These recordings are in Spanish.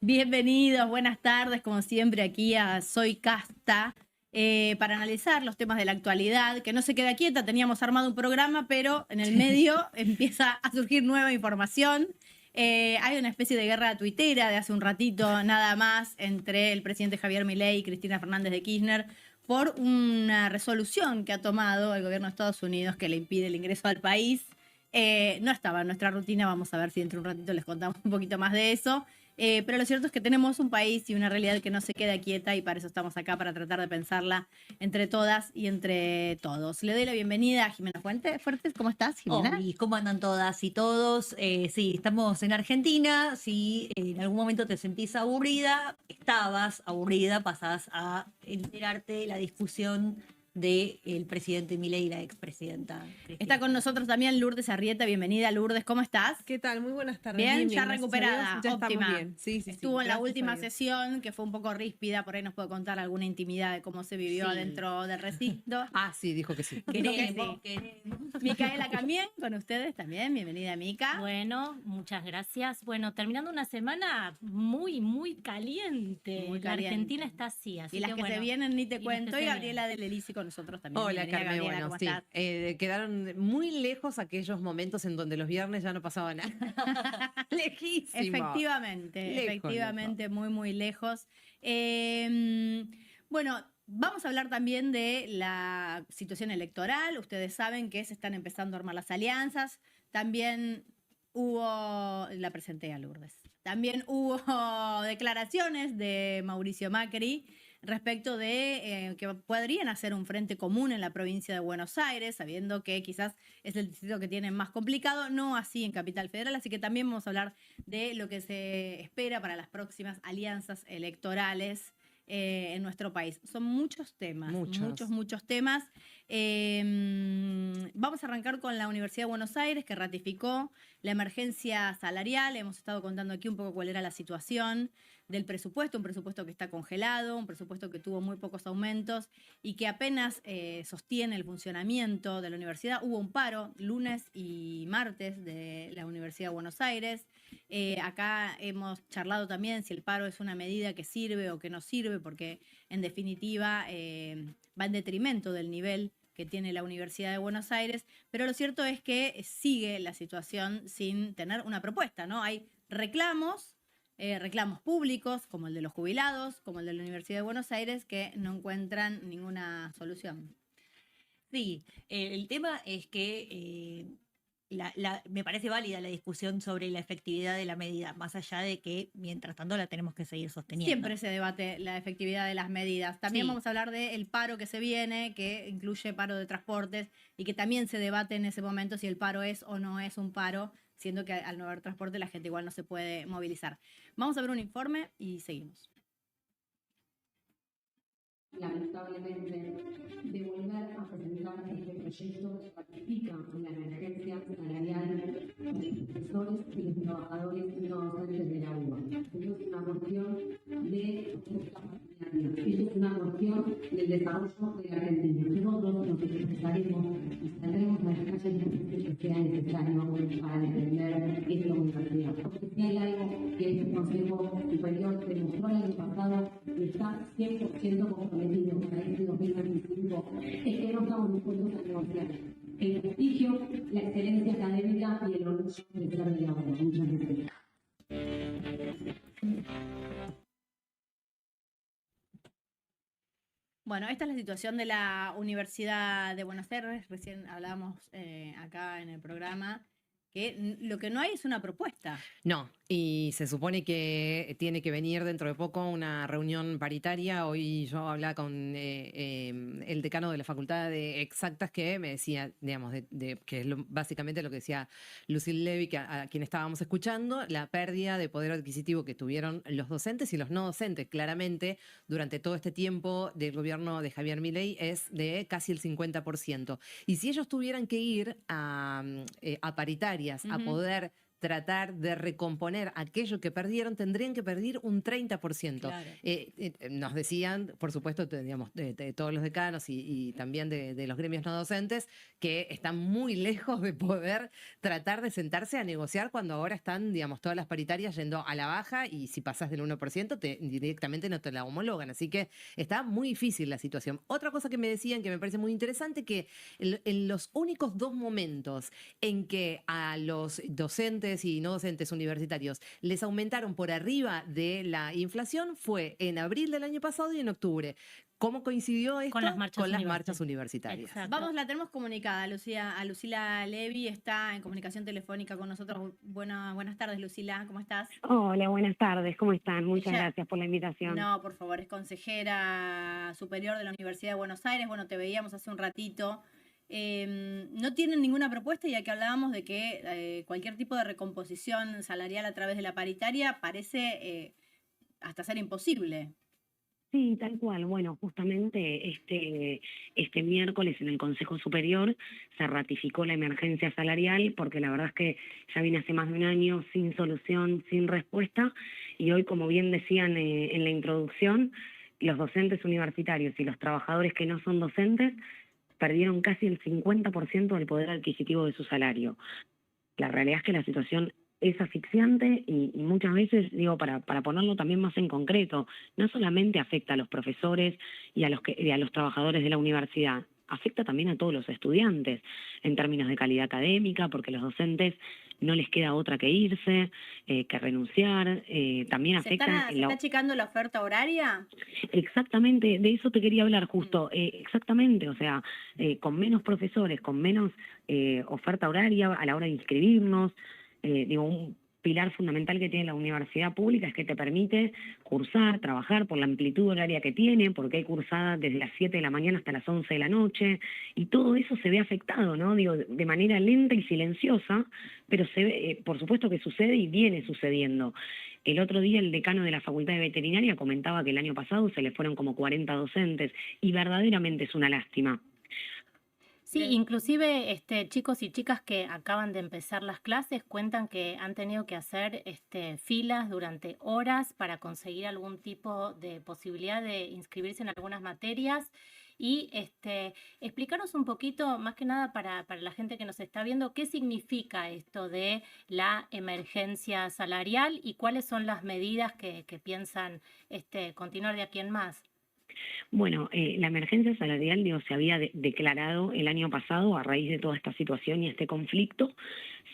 Bienvenidos, buenas tardes, como siempre aquí a Soy Casta, para analizar los temas de la actualidad, que no se queda quieta, teníamos armado un programa, pero en el medio empieza a surgir nueva información. Hay una especie de guerra tuitera de hace un ratito nada más entre el presidente Javier Milei y Cristina Fernández de Kirchner por una resolución que ha tomado el gobierno de Estados Unidos que le impide el ingreso al país. No estaba en nuestra rutina, vamos a ver si dentro de un ratito les contamos un poquito más de eso. Pero lo cierto es que tenemos un país y una realidad que no se queda quieta y para eso estamos acá, para tratar de pensarla entre todas y entre todos. Le doy la bienvenida a Jimena Fuertes. ¿Cómo estás, Jimena? ¿Y cómo andan todas y todos? Sí, estamos en Argentina. Si en algún momento te sentís aburrida, estabas aburrida, pasás a enterarte de la discusión del presidente Milei y la expresidenta Cristina. Está con nosotros también Lourdes Arrieta. Bienvenida, Lourdes. ¿Cómo estás? ¿Qué tal? Muy buenas tardes. Bien, ya gracias recuperada, a Dios. Ya óptima. estamos bien. Sí, Estuvo en la gracias última a Dios. sesión, que fue un poco ríspida, por ahí nos puede contar alguna intimidad de cómo se vivió Sí. adentro del recinto. Sí, dijo que sí. Queremos. Micaela Camien, con ustedes también. Bienvenida, Mica. Bueno, muchas gracias. Bueno, terminando una semana muy, muy caliente. Muy La caliente. Argentina está así, así Y las que se bueno, vienen, ni te y las que cuento. se Y Gabriela vienen. del Elisi con nosotros también. Hola, Bienvenida, Carmen. Gabriela, Bueno, ¿cómo sí. estás? Quedaron muy lejos aquellos momentos en donde los viernes ya no pasaba nada. Lejísimo. Efectivamente, muy, muy lejos. Bueno, vamos a hablar también de la situación electoral. Ustedes saben que se están empezando a armar las alianzas. También la presenté a Lourdes. También hubo declaraciones de Mauricio Macri respecto de que podrían hacer un frente común en la provincia de Buenos Aires, sabiendo que quizás es el distrito que tienen más complicado, no así en Capital Federal, así que también vamos a hablar de lo que se espera para las próximas alianzas electorales en nuestro país. Son muchos temas, muchos temas. Vamos a arrancar con la Universidad de Buenos Aires, que ratificó la emergencia salarial. Hemos estado contando aquí un poco cuál era la situación del presupuesto, un presupuesto que está congelado, un presupuesto que tuvo muy pocos aumentos y que apenas sostiene el funcionamiento de la universidad. Hubo un paro lunes y martes de la Universidad de Buenos Aires. Acá hemos charlado también si el paro es una medida que sirve o que no sirve, porque en definitiva va en detrimento del nivel que tiene la Universidad de Buenos Aires, pero lo cierto es que sigue la situación sin tener una propuesta, ¿no? Hay reclamos públicos, como el de los jubilados, como el de la Universidad de Buenos Aires, que no encuentran ninguna solución. Sí, el tema es que me parece válida la discusión sobre la efectividad de la medida, más allá de que mientras tanto la tenemos que seguir sosteniendo. Siempre se debate la efectividad de las medidas. También Sí. vamos a hablar del paro que se viene, que incluye paro de transportes y que también se debate en ese momento si el paro es o no es un paro, siendo que al no haber transporte la gente igual no se puede movilizar. Vamos a ver un informe y seguimos. Lamentablemente, de volver a presentar este proyecto que ratifica la emergencia salarial de los profesores y los trabajadores y docentes de la UBA. Esto es una cuestión de justicia partidaria. Esto es una cuestión del desarrollo de la Argentina. Nosotros nos expresaremos y saldremos a las calles que sea necesario para defender esta universidad. Porque si hay algo que el Consejo Superior demostró el año pasado y está 100% comprometido para este 2025, es que no estamos dispuestos a negociar el prestigio, la excelencia académica y el orgullo de ser de la obra. Muchas gracias. Bueno, esta es la situación de la Universidad de Buenos Aires. Recién hablábamos acá en el programa que lo que no hay es una propuesta. No, y se supone que tiene que venir dentro de poco una reunión paritaria. Hoy yo hablaba con el decano de la Facultad de Exactas que me decía, digamos, que es básicamente lo que decía Lucille Levy, a quien estábamos escuchando, la pérdida de poder adquisitivo que tuvieron los docentes y los no docentes, claramente, durante todo este tiempo del gobierno de Javier Milei es de casi el 50%. Y si ellos tuvieran que ir a paritarias, a poder tratar de recomponer aquello que perdieron, tendrían que perder un 30%. Claro. Nos decían, por supuesto, digamos, de todos los decanos y también de los gremios no docentes, que están muy lejos de poder tratar de sentarse a negociar cuando ahora están, digamos, todas las paritarias yendo a la baja y si pasas del 1% directamente no te la homologan. Así que está muy difícil la situación. Otra cosa que me decían que me parece muy interesante, que en los únicos 2 momentos en que a los docentes y no docentes universitarios les aumentaron por arriba de la inflación fue en abril del año pasado y en octubre. ¿Cómo coincidió esto? Con las marchas universitarias. Exacto. Vamos, la tenemos comunicada, Lucía. A Lucila Levy está en comunicación telefónica con nosotros. Buenas tardes, Lucila. ¿Cómo estás? Hola, buenas tardes, ¿cómo están? Muchas Ella- gracias por la invitación. No, por favor, es consejera superior de la Universidad de Buenos Aires. Bueno, te veíamos hace un ratito. No tienen ninguna propuesta, ya que hablábamos de que cualquier tipo de recomposición salarial a través de la paritaria parece hasta ser imposible. Sí, tal cual. Bueno, justamente este miércoles en el Consejo Superior se ratificó la emergencia salarial porque la verdad es que ya viene hace más de un año sin solución, sin respuesta y hoy, como bien decían en la introducción, los docentes universitarios y los trabajadores que no son docentes perdieron casi el 50% del poder adquisitivo de su salario. La realidad es que la situación es asfixiante y muchas veces, digo, para ponerlo también más en concreto, no solamente afecta a los profesores y a los trabajadores de la universidad, afecta también a todos los estudiantes en términos de calidad académica, porque los docentes no les queda otra que irse, que renunciar, también ¿Se afecta... está achicando la oferta horaria? Exactamente, de eso te quería hablar justo, exactamente, o sea, con menos profesores, con menos oferta horaria a la hora de inscribirnos, digo, un pilar fundamental que tiene la universidad pública es que te permite cursar, trabajar por la amplitud horaria que tiene, porque hay cursadas desde las 7 de la mañana hasta las 11 de la noche, y todo eso se ve afectado, ¿no? Digo, de manera lenta y silenciosa, pero se ve, por supuesto que sucede y viene sucediendo. El otro día el decano de la Facultad de Veterinaria comentaba que el año pasado se le fueron como 40 docentes, y verdaderamente es una lástima. Sí, inclusive chicos y chicas que acaban de empezar las clases cuentan que han tenido que hacer filas durante horas para conseguir algún tipo de posibilidad de inscribirse en algunas materias. Y explicaros un poquito, más que nada para la gente que nos está viendo, qué significa esto de la emergencia salarial y cuáles son las medidas que piensan continuar de aquí en más. Bueno, la emergencia salarial, digo, se había declarado el año pasado a raíz de toda esta situación y este conflicto,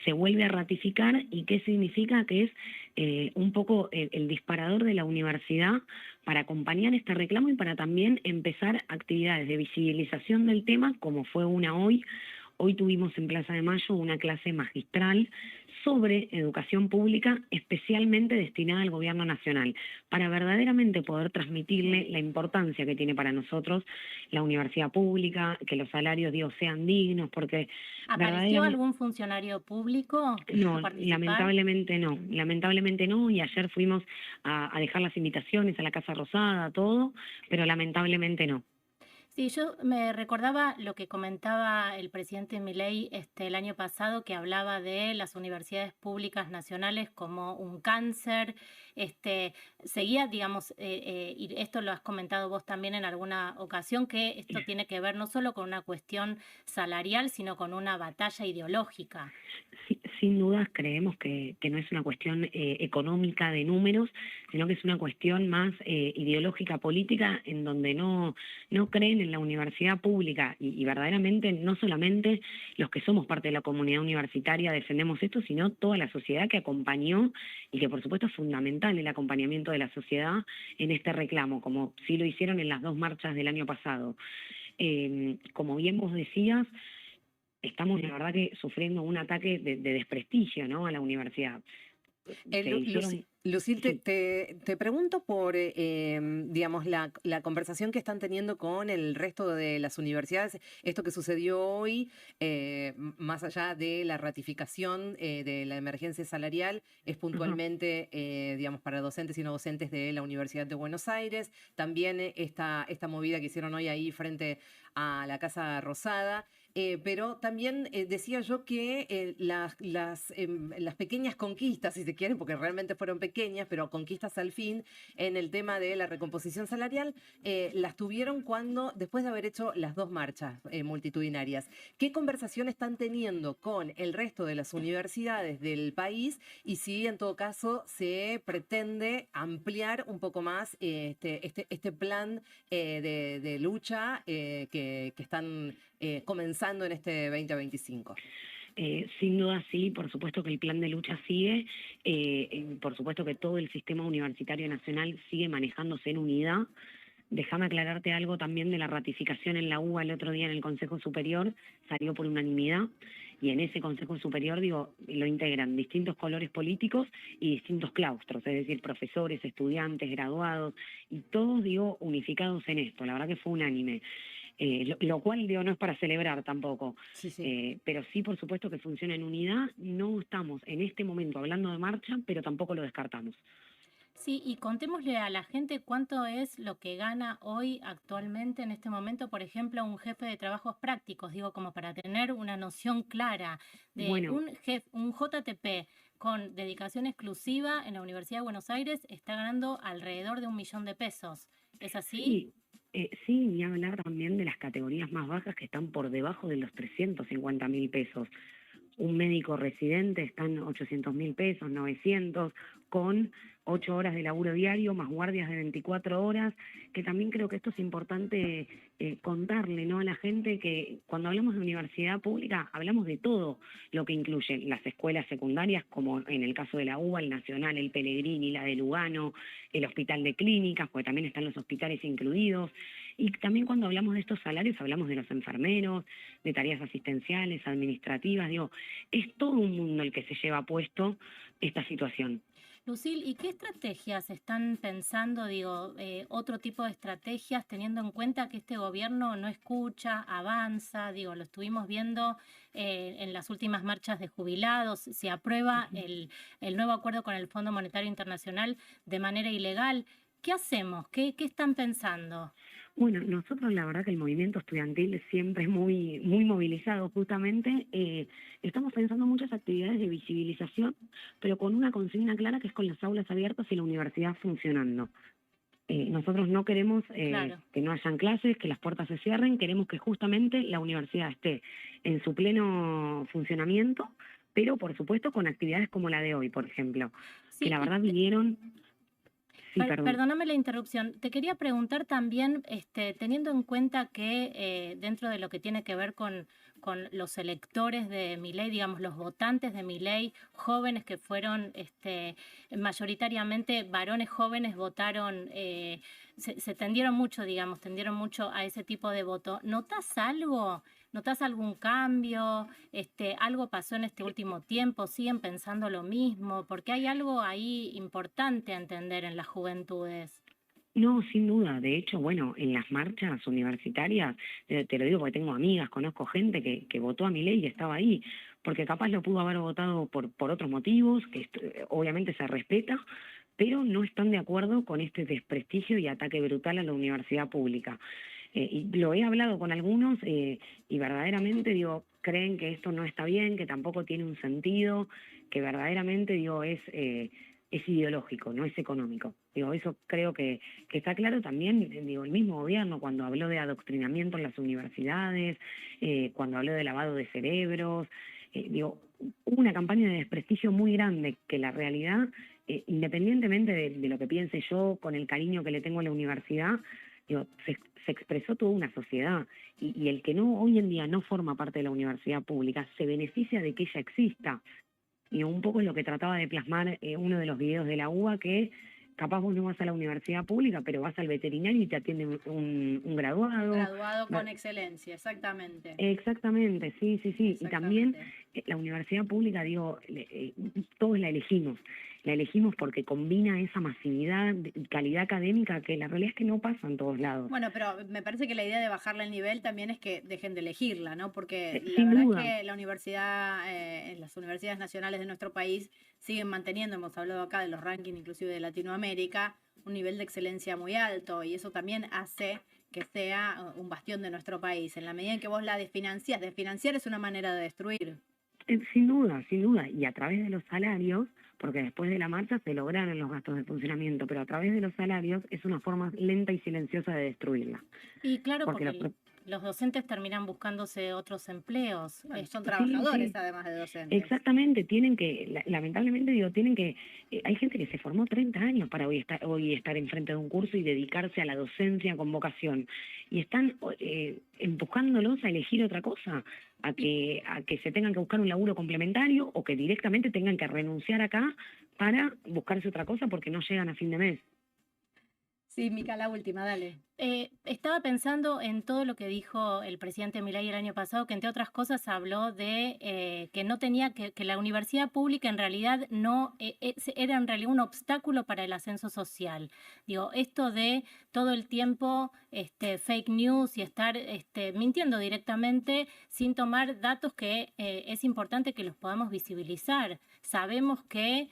se vuelve a ratificar y qué significa que es un poco el disparador de la universidad para acompañar este reclamo y para también empezar actividades de visibilización del tema, como fue una hoy. Hoy tuvimos en Plaza de Mayo una clase magistral sobre educación pública especialmente destinada al gobierno nacional, para verdaderamente poder transmitirle la importancia que tiene para nosotros la universidad pública, que los salarios, digo, sean dignos, porque ¿Apareció algún funcionario público? No, lamentablemente no, y ayer fuimos a dejar las invitaciones a la Casa Rosada, todo, pero lamentablemente no. Sí, yo me recordaba lo que comentaba el presidente Milei el año pasado, que hablaba de las universidades públicas nacionales como un cáncer. Seguía, digamos, y esto lo has comentado vos también en alguna ocasión, que esto tiene que ver no solo con una cuestión salarial, sino con una batalla ideológica. Sí, sin dudas creemos que no es una cuestión económica de números, sino que es una cuestión más ideológica, política, en donde no creen en la universidad pública y verdaderamente no solamente los que somos parte de la comunidad universitaria defendemos esto, sino toda la sociedad que acompañó y que por supuesto es fundamental el acompañamiento de la sociedad en este reclamo, como sí lo hicieron en las 2 marchas del año pasado. Como bien vos decías, estamos la verdad que sufriendo un ataque de desprestigio, ¿no?, a la universidad. Lucil, Sí. te pregunto por, digamos, la conversación que están teniendo con el resto de las universidades, esto que sucedió hoy, más allá de la ratificación de la emergencia salarial, es puntualmente, digamos, para docentes y no docentes de la Universidad de Buenos Aires, también esta movida que hicieron hoy ahí frente a la Casa Rosada. pero también decía yo que las pequeñas conquistas, si se quieren, porque realmente fueron pequeñas, pero conquistas al fin en el tema de la recomposición salarial, las tuvieron después de haber hecho las 2 marchas multitudinarias. ¿Qué conversación están teniendo con el resto de las universidades del país y si en todo caso se pretende ampliar un poco más este plan de lucha que están comenzando en este 2025? Sin duda sí, por supuesto que el plan de lucha sigue, por supuesto que todo el sistema universitario nacional sigue manejándose en unidad. Déjame aclararte algo también de la ratificación en la UBA el otro día en el Consejo Superior, salió por unanimidad, y en ese Consejo Superior, digo, lo integran distintos colores políticos y distintos claustros, es decir, profesores, estudiantes, graduados, y todos, digo, unificados en esto, la verdad que fue unánime. Lo cual, digo, no es para celebrar tampoco, pero sí, por supuesto que funciona en unidad. No estamos en este momento hablando de marcha, pero tampoco lo descartamos. Sí, y contémosle a la gente cuánto es lo que gana hoy actualmente en este momento, por ejemplo, un jefe de trabajos prácticos, digo, como para tener una noción clara de Bueno, un JTP con dedicación exclusiva en la Universidad de Buenos Aires está ganando alrededor de 1.000.000 de pesos. ¿Es así? sí, sí, ni hablar también de las categorías más bajas que están por debajo de los 350.000 pesos. Un médico residente está en 800.000 pesos, 900, con 8 horas de laburo diario, más guardias de 24 horas, que también creo que esto es importante contarle, ¿no?, a la gente, que cuando hablamos de universidad pública hablamos de todo lo que incluye las escuelas secundarias, como en el caso de la UBA, el Nacional, el Pellegrini, la de Lugano, el Hospital de Clínicas, porque también están los hospitales incluidos. Y también cuando hablamos de estos salarios hablamos de los enfermeros, de tareas asistenciales, administrativas, digo, es todo un mundo el que se lleva puesto esta situación. Lucil, ¿y qué estrategias están pensando, digo, otro tipo de estrategias, teniendo en cuenta que este gobierno no escucha, avanza, digo, lo estuvimos viendo en las últimas marchas de jubilados, se aprueba el nuevo acuerdo con el Fondo Monetario Internacional de manera ilegal? ¿Qué hacemos? ¿Qué están pensando? Bueno, nosotros la verdad que el movimiento estudiantil siempre es muy, muy movilizado justamente. Estamos pensando muchas actividades de visibilización, pero con una consigna clara que es con las aulas abiertas y la universidad funcionando. Nosotros no queremos Claro. que no hayan clases, que las puertas se cierren, queremos que justamente la universidad esté en su pleno funcionamiento, pero por supuesto con actividades como la de hoy, por ejemplo, que Sí, la verdad vinieron... Sí, perdón. Perdóname la interrupción. Te quería preguntar también, teniendo en cuenta que dentro de lo que tiene que ver con los electores de Milei, digamos, los votantes de Milei, jóvenes que fueron mayoritariamente varones jóvenes, votaron, se tendieron mucho, digamos, tendieron mucho a ese tipo de voto. ¿Notas algo? ¿Notas algún cambio? ¿Algo pasó en este último tiempo? ¿Siguen pensando lo mismo? Porque hay algo ahí importante a entender en las juventudes. No, sin duda. De hecho, bueno, en las marchas universitarias, te lo digo porque tengo amigas, conozco gente que votó a Milei y estaba ahí, porque capaz lo pudo haber votado por otros motivos, que obviamente se respeta, pero no están de acuerdo con este desprestigio y ataque brutal a la universidad pública. Y lo he hablado con algunos y verdaderamente, digo, creen que esto no está bien, que tampoco tiene un sentido, que verdaderamente, digo, es ideológico, no es económico. Digo, eso creo que está claro también. Digo, el mismo gobierno cuando habló de adoctrinamiento en las universidades, cuando habló de lavado de cerebros, digo, hubo una campaña de desprestigio muy grande que la realidad, independientemente de lo que piense yo, con el cariño que le tengo a la universidad, digo, se expresó toda una sociedad y el que no hoy en día no forma parte de la universidad pública se beneficia de que ella exista. Y un poco es lo que trataba de plasmar uno de los videos de la UBA, que capaz vos no vas a la universidad pública, pero vas al veterinario y te atiende un graduado. Graduado con excelencia, exactamente. Exactamente, sí, sí, sí. Y también Exactamente. la universidad pública, digo, todos la elegimos. La elegimos porque combina esa masividad y calidad académica que la realidad es que no pasa en todos lados. Bueno, pero me parece que la idea de bajarle el nivel también es que dejen de elegirla, ¿no? Porque la Sin verdad duda. es que la universidad, las universidades nacionales de nuestro país siguen manteniendo, hemos hablado acá de los rankings inclusive de Latinoamérica, un nivel de excelencia muy alto y eso también hace que sea un bastión de nuestro país. En la medida en que vos la desfinanciás, desfinanciar es una manera de destruir. Sin duda, sin duda. Y a través de los salarios, porque después de la marcha se lograron los gastos de funcionamiento, pero a través de los salarios es una forma lenta y silenciosa de destruirla. Y claro, Porque porque los docentes terminan buscándose otros empleos. Bueno, son Sí, trabajadores sí. además de docentes. Exactamente, tienen que, lamentablemente digo, tienen que, hay gente que se formó 30 años para hoy estar enfrente de un curso y dedicarse a la docencia con vocación. Y están empujándolos a elegir otra cosa, a que se tengan que buscar un laburo complementario o que directamente tengan que renunciar acá para buscarse otra cosa porque no llegan a fin de mes. Sí, Mica, la última, dale. Estaba pensando en todo lo que dijo el presidente Milei el año pasado, que entre otras cosas habló de que no tenía que la universidad pública en realidad no era en realidad un obstáculo para el ascenso social. Digo, esto de todo el tiempo fake news y estar mintiendo directamente sin tomar datos que es importante que los podamos visibilizar. Sabemos que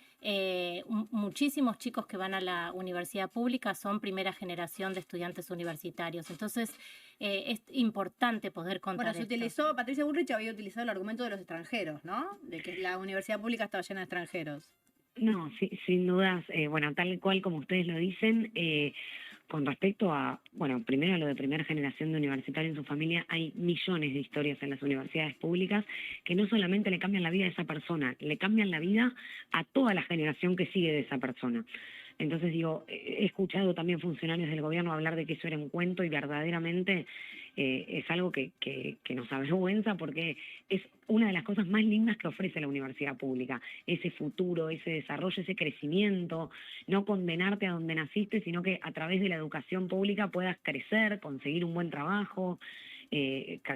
muchísimos chicos que van a la universidad pública son primera generación de estudiantes universitarios. Entonces, es importante poder contar Bueno, se esto. utilizó, Patricia Bullrich había utilizado el argumento de los extranjeros, ¿no? De que la universidad pública estaba llena de extranjeros. No, sí, sin dudas, bueno, tal cual como ustedes lo dicen, con respecto a, bueno, primero a lo de primera generación de universitario en su familia, hay millones de historias en las universidades públicas que no solamente le cambian la vida a esa persona, le cambian la vida a toda la generación que sigue de esa persona. Entonces digo, he escuchado también funcionarios del gobierno hablar de que eso era un cuento y verdaderamente es algo que nos avergüenza porque es una de las cosas más lindas que ofrece la universidad pública, ese futuro, ese desarrollo, ese crecimiento, no condenarte a donde naciste, sino que a través de la educación pública puedas crecer, conseguir un buen trabajo,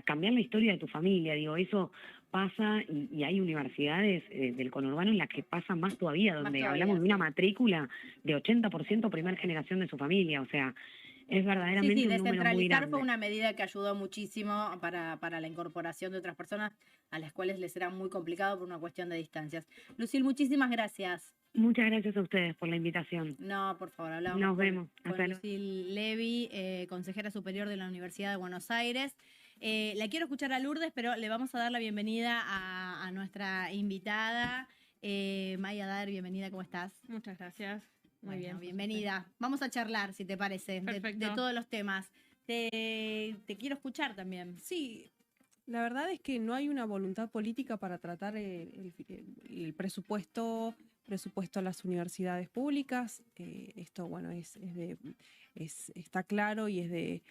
cambiar la historia de tu familia, digo, eso pasa y hay universidades del conurbano en las que pasa más todavía, donde todavía, hablamos de una sí. matrícula de 80% primera generación de su familia, o sea, es verdaderamente Sí, un número muy descentralizar grande. fue una medida que ayudó muchísimo para la incorporación de otras personas a las cuales les era muy complicado por una cuestión de distancias. Lucil, muchísimas gracias. Muchas gracias a ustedes por la invitación. No, por favor, hablamos Nos con, vemos. con Hasta luego. Lucil Levy, consejera superior de la Universidad de Buenos Aires. La quiero escuchar a Lourdes, pero le vamos a dar la bienvenida a nuestra invitada. Maya Dar, bienvenida, ¿cómo estás? Muchas gracias. Muy Bueno, bien. bienvenida. Vamos a charlar, si te parece, de Perfecto. todos los temas. Te quiero escuchar también. Sí, la verdad es que no hay una voluntad política para tratar el presupuesto a las universidades públicas. Esto, bueno, está claro y es de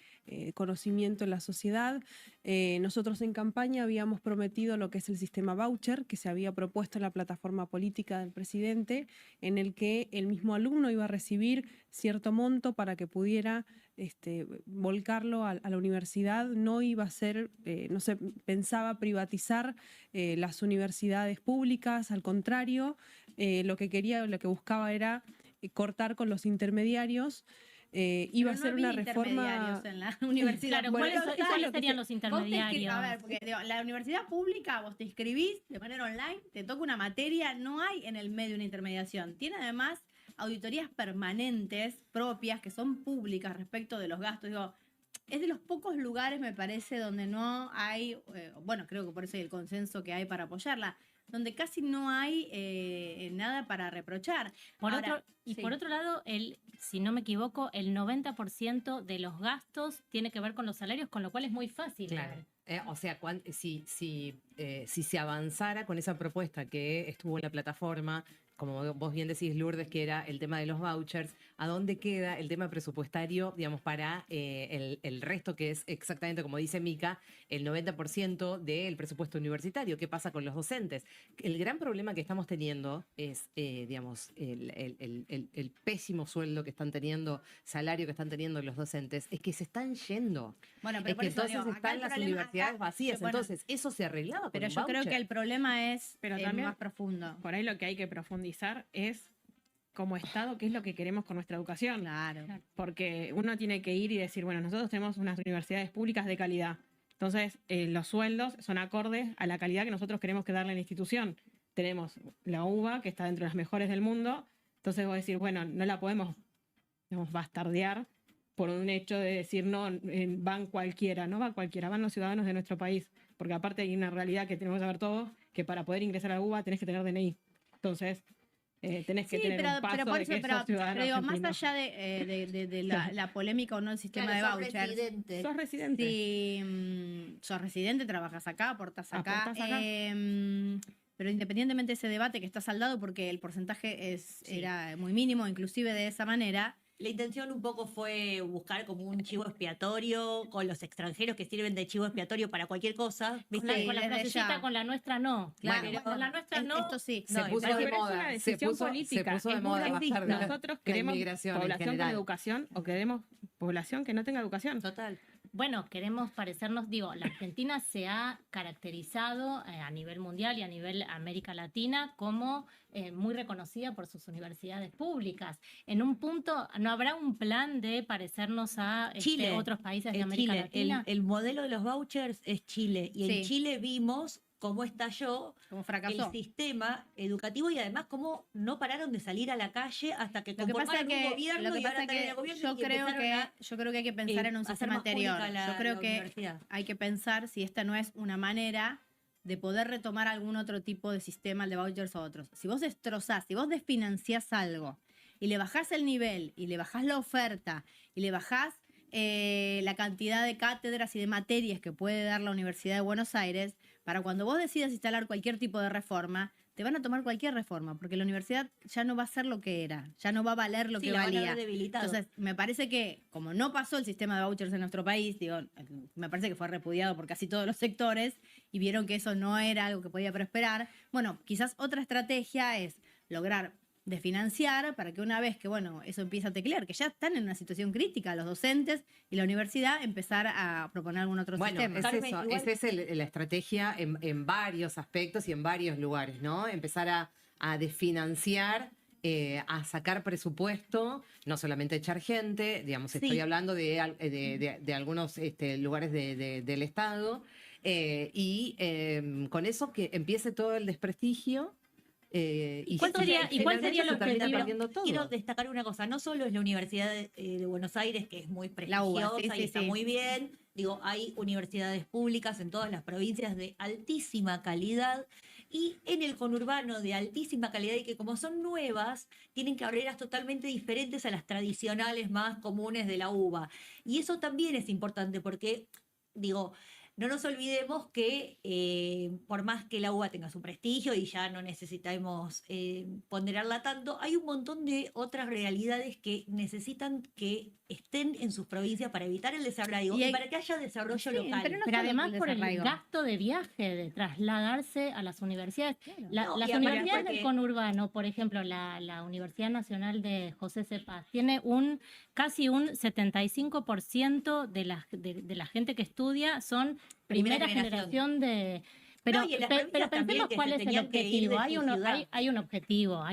conocimiento en la sociedad. Nosotros en campaña habíamos prometido lo que es el sistema voucher, que se había propuesto en la plataforma política del presidente, en el que el mismo alumno iba a recibir cierto monto para que pudiera volcarlo a la universidad. No iba a ser, no se pensaba privatizar las universidades públicas, al contrario, lo que buscaba era cortar con los intermediarios. Iba a ser una reforma. En la universidad. Claro, Bueno, ¿cuáles serían los Vos te intermediarios? a ver, porque digo, la universidad pública, vos te inscribís de manera online, te toca una materia, no hay en el medio una intermediación. Tiene además auditorías permanentes propias que son públicas respecto de los gastos. Digo, es de los pocos lugares, me parece, donde no hay, bueno, creo que por eso hay el consenso que hay para apoyarla, donde casi no hay nada para reprochar. Por Ahora, por otro lado, si no me equivoco, el 90% de los gastos tiene que ver con los salarios, con lo cual es muy fácil. Claro. O sea, si se avanzara con esa propuesta que estuvo en la plataforma, como vos bien decís, Lourdes, que era el tema de los vouchers, ¿a dónde queda el tema presupuestario, digamos, para el resto, que es exactamente como dice Mica, el 90% del presupuesto universitario? ¿Qué pasa con los docentes? El gran problema que estamos teniendo es, digamos, el pésimo sueldo que están teniendo, salario que están teniendo los docentes, es que se están yendo. bueno, Es pero por que eso, entonces digo, acá están el las problema- universidades acá- vacías. bueno, Entonces, eso se arreglaba con pero un yo creo que voucher. el problema es Pero también- más profundo. Por ahí lo que hay que profundizar es, como Estado, qué es lo que queremos con nuestra educación. Claro. Porque uno tiene que ir y decir, bueno, nosotros tenemos unas universidades públicas de calidad. Entonces, los sueldos son acordes a la calidad que nosotros queremos que darle a la institución. Tenemos la UBA, que está dentro de las mejores del mundo. Entonces, vos decir, bueno, no la podemos, digamos, bastardear por un hecho de decir, no, van cualquiera, no va cualquiera, van los ciudadanos de nuestro país. Porque aparte hay una realidad que tenemos que saber todos, que para poder ingresar a UBA tenés que tener DNI. Entonces, tenés que tener un paso por de eso, que sos ciudadano pero digo, más argentino. allá de la polémica o no del sistema de vouchers, Sos residente. si sos residente, trabajas acá, aportás acá. Aportás acá. Pero independientemente de ese debate que está saldado porque el porcentaje era muy mínimo, inclusive de esa manera. La intención un poco fue buscar como un chivo expiatorio con los extranjeros que sirven de chivo expiatorio para cualquier cosa. ¿Viste? Con la desde frasecita, ya. con la nuestra no. Claro. Bueno, con la nuestra no. Esto sí. Se No, puso Pero de es moda. una Se decisión puso política. de Es moda muy bajar Nosotros la queremos inmigración en población con general. educación o queremos población que no tenga educación. Total. Bueno, queremos parecernos, digo, la Argentina se ha caracterizado a nivel mundial y a nivel América Latina como muy reconocida por sus universidades públicas. En un punto, ¿no habrá un plan de parecernos a Chile. otros países de En América Chile, Latina? el modelo de los vouchers es Chile. Y en Sí. Chile vimos cómo estalló Como el fracasó. sistema educativo y además cómo no pararon de salir a la calle hasta que Lo que pasa conformaron es un que, gobierno lo que y pasa ahora es están en que el gobierno yo y creo empezaron yo creo que hay que pensar en un hacer sistema más pública anterior. Yo la creo que universidad. hay que pensar si esta no es una manera de poder retomar algún otro tipo de sistema, el de vouchers o otros. Si vos destrozás, si vos desfinanciás algo y le bajás el nivel y le bajás la oferta y le bajás la cantidad de cátedras y de materias que puede dar la Universidad de Buenos Aires, para cuando vos decidas instalar cualquier tipo de reforma, te van a tomar cualquier reforma, porque la universidad ya no va a ser lo que era, ya no va a valer lo Sí, que la van a valía. ver debilitado. Entonces, me parece que, como no pasó el sistema de vouchers en nuestro país, digo, me parece que fue repudiado por casi todos los sectores y vieron que eso no era algo que podía prosperar. Bueno, quizás otra estrategia es lograr de financiar para que una vez que, bueno, eso empieza a teclear, que ya están en una situación crítica los docentes y la universidad, empezar a proponer algún otro Bueno, sistema. es Carmen, eso, igual- esa es la estrategia en varios aspectos y en varios lugares, ¿no? Empezar a desfinanciar, a sacar presupuesto, no solamente echar gente, digamos, estoy Sí. hablando de algunos lugares del Estado, y con eso que empiece todo el desprestigio. ¿Y cuál sería el finalmente se termina objetivo? perdiendo todo. Quiero destacar una cosa, no solo es la Universidad de Buenos Aires, que es muy La UBA, prestigiosa sí, y sí, está sí. muy bien, digo, hay universidades públicas en todas las provincias de altísima calidad y en el conurbano de altísima calidad y que como son nuevas, tienen carreras totalmente diferentes a las tradicionales más comunes de la UBA. Y eso también es importante porque, digo, no nos olvidemos que por más que la UBA tenga su prestigio y ya no necesitamos ponderarla tanto, hay un montón de otras realidades que necesitan que estén en sus provincias para evitar el desarraigo Y y, hay- para que haya desarrollo Sí, local. pero no Pero solo además el por el desarraigo. gasto de viaje, de trasladarse a las universidades. No, Las y aparte universidades porque- del conurbano, por ejemplo, la Universidad Nacional de José C. Paz, tiene casi un 75% de la gente que estudia son Primera primera generación de... Pero, No, y en las pero provincias también pensemos que cuál se es el tenían que ir objetivo. de Hay su un, ciudad. hay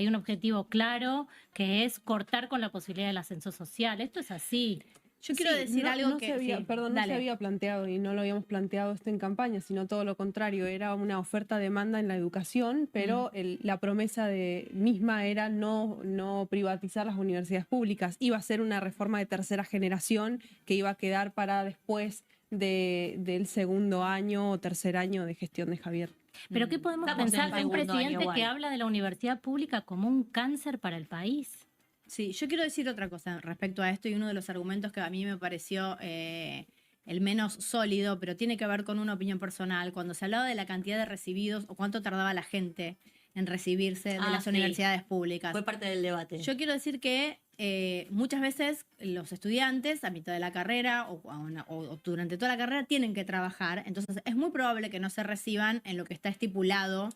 un objetivo claro que es cortar con la posibilidad del ascenso social. Esto es así. Yo quiero decir algo no que... se había, sí, perdón, no se dale. había planteado y no lo habíamos planteado esto en campaña, sino todo lo contrario, era una oferta-demanda en la educación, pero la promesa misma era no privatizar las universidades públicas. Iba a ser una reforma de tercera generación que iba a quedar para después del segundo año o tercer año de gestión de Javier. Pero ¿qué podemos Estamos en pensar el de un segundo año presidente que igual. habla de la universidad pública como un cáncer para el país? Sí, yo quiero decir otra cosa respecto a esto y uno de los argumentos que a mí me pareció el menos sólido, pero tiene que ver con una opinión personal. Cuando se hablaba de la cantidad de recibidos o cuánto tardaba la gente en recibirse de las sí. universidades públicas. Fue parte del debate. Yo quiero decir que muchas veces los estudiantes a mitad de la carrera o durante toda la carrera tienen que trabajar, entonces es muy probable que no se reciban en lo que está estipulado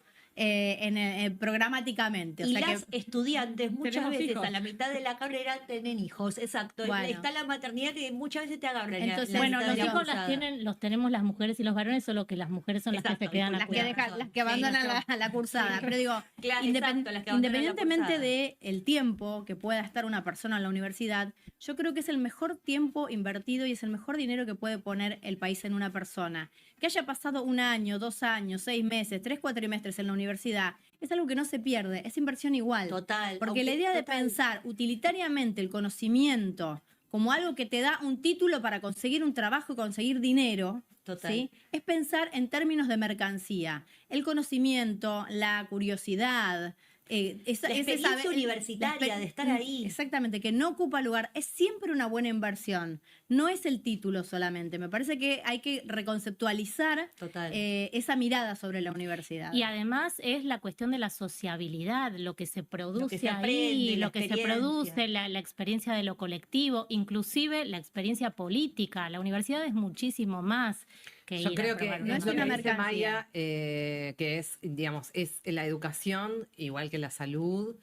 programáticamente. O Y sea las que estudiantes muchas Tenemos veces hijos. a la mitad de la carrera tienen hijos, exacto. Bueno. Está la maternidad que muchas veces te agarran. Entonces, Bueno, los digamos, hijos los tenemos las mujeres y los varones, solo que las mujeres son las Exacto, que se quedan a las que, cuidar. dejan, las que Sí, abandonan nuestro- la cursada. Pero digo, Claro, exacto, las que abandonan la independientemente cursada. del tiempo que pueda estar una persona en la universidad, yo creo que es el mejor tiempo invertido y es el mejor dinero que puede poner el país en una persona. Que haya pasado 1 año, 2 años, 6 meses, 3 cuatrimestres en la universidad, es algo que no se pierde, es inversión igual. Total. Porque aunque- la idea de total. pensar utilitariamente el conocimiento como algo que te da un título para conseguir un trabajo y conseguir dinero. Total. ¿Sí? Es pensar en términos de mercancía. El conocimiento, la curiosidad, La experiencia universitaria, de estar ahí. Exactamente, que no ocupa lugar. Es siempre una buena inversión. No es el título solamente. Me parece que hay que reconceptualizar Total. esa mirada sobre la universidad. Y además es la cuestión de la sociabilidad, lo que se produce se ahí, aprende, la lo que se experiencia. produce, la experiencia de lo colectivo, inclusive la experiencia política. La universidad es muchísimo más que Yo ir creo a que probar no es es lo una que dice mercancía. Maya, que es, digamos, es la educación, igual que la salud,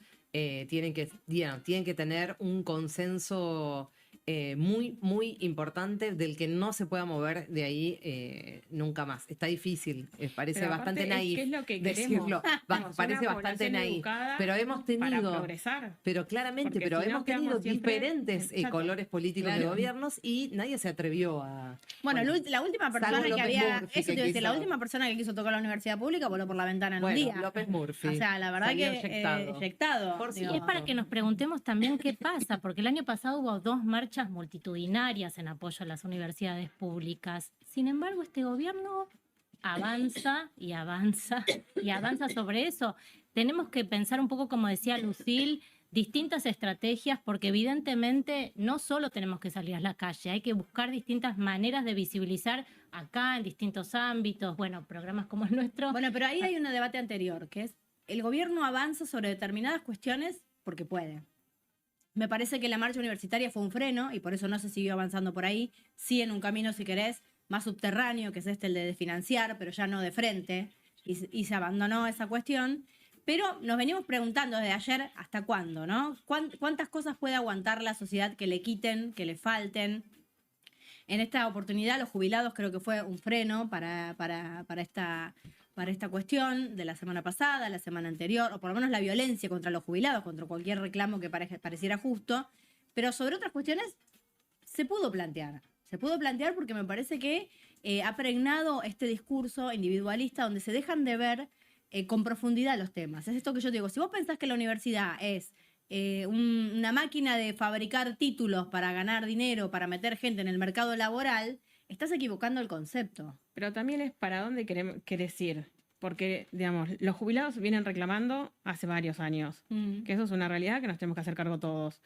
tienen que tener un consenso muy, muy importante del que no se pueda mover de ahí nunca más. Está difícil, parece Pero bastante aparte naif ¿qué es lo que decirlo. queremos? Digamos, Parece una bastante población naif. educada Pero hemos para tenido, progresar. pero claramente, Porque pero si no hemos tenido quedamos siempre diferentes en chato. colores políticos de Claro. gobiernos y nadie se atrevió a... Bueno, la última persona salvo que López había. Murphy, Eso que te iba a decir, la quiso- última persona que quiso tocar la universidad pública voló por la ventana en un Bueno, día. López Murphy. O sea, la verdad salió que eyectado. eyectado. Y es para que nos preguntemos también qué pasa, porque el año pasado hubo 2 marchas multitudinarias en apoyo a las universidades públicas. Sin embargo, este gobierno avanza y avanza y avanza sobre eso. Tenemos que pensar un poco, como decía Lucille, distintas estrategias, porque evidentemente no solo tenemos que salir a la calle, hay que buscar distintas maneras de visibilizar acá en distintos ámbitos, bueno, programas como el nuestro. Bueno, pero ahí hay un debate anterior, que es el gobierno avanza sobre determinadas cuestiones porque puede. Me parece que la marcha universitaria fue un freno y por eso no se siguió avanzando por ahí. Sí, en un camino, si querés, más subterráneo, que es el de financiar, pero ya no de frente, y se abandonó esa cuestión. Pero nos venimos preguntando desde ayer hasta cuándo, ¿no? ¿Cuántas cosas puede aguantar la sociedad que le quiten, que le falten? En esta oportunidad, los jubilados creo que fue un freno para esta cuestión de la semana pasada, la semana anterior, o por lo menos la violencia contra los jubilados, contra cualquier reclamo que pareciera justo. Pero sobre otras cuestiones se pudo plantear. Se pudo plantear porque me parece que ha pregnado este discurso individualista donde se dejan de ver con profundidad los temas. Es esto que yo digo. Si vos pensás que la universidad es una máquina de fabricar títulos para ganar dinero, para meter gente en el mercado laboral, estás equivocando el concepto. Pero también es para dónde querés ir. Porque, digamos, los jubilados vienen reclamando hace varios años. Que eso es una realidad que nos tenemos que hacer cargo todos.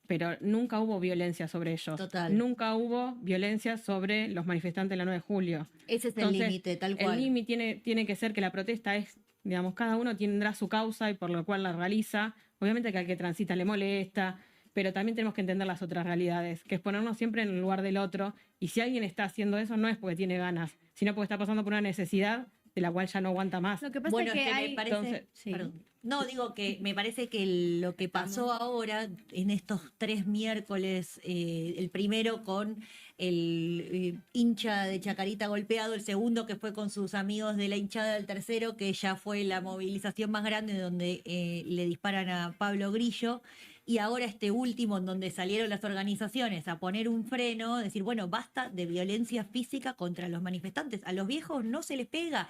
Pero nunca hubo violencia sobre ellos. Total. Nunca hubo violencia sobre los manifestantes del 9 de julio. Ese es el Entonces, límite, tal cual. El límite tiene que ser que la protesta es, digamos, cada uno tendrá su causa y por lo cual la realiza. Obviamente que al que transita le molesta, pero también tenemos que entender las otras realidades, que es ponernos siempre en el lugar del otro. Y si alguien está haciendo eso, no es porque tiene ganas, sino porque está pasando por una necesidad de la cual ya no aguanta más. Lo que pasa Bueno, es que me hay... parece, entonces, sí. perdón. No, digo que me parece que lo que pasó ahora en estos 3 miércoles, el primero con el hincha de Chacarita golpeado, el segundo que fue con sus amigos de la hinchada, el tercero que ya fue la movilización más grande donde le disparan a Pablo Grillo, y ahora este último en donde salieron las organizaciones a poner un freno, decir, bueno, basta de violencia física contra los manifestantes, a los viejos no se les pega.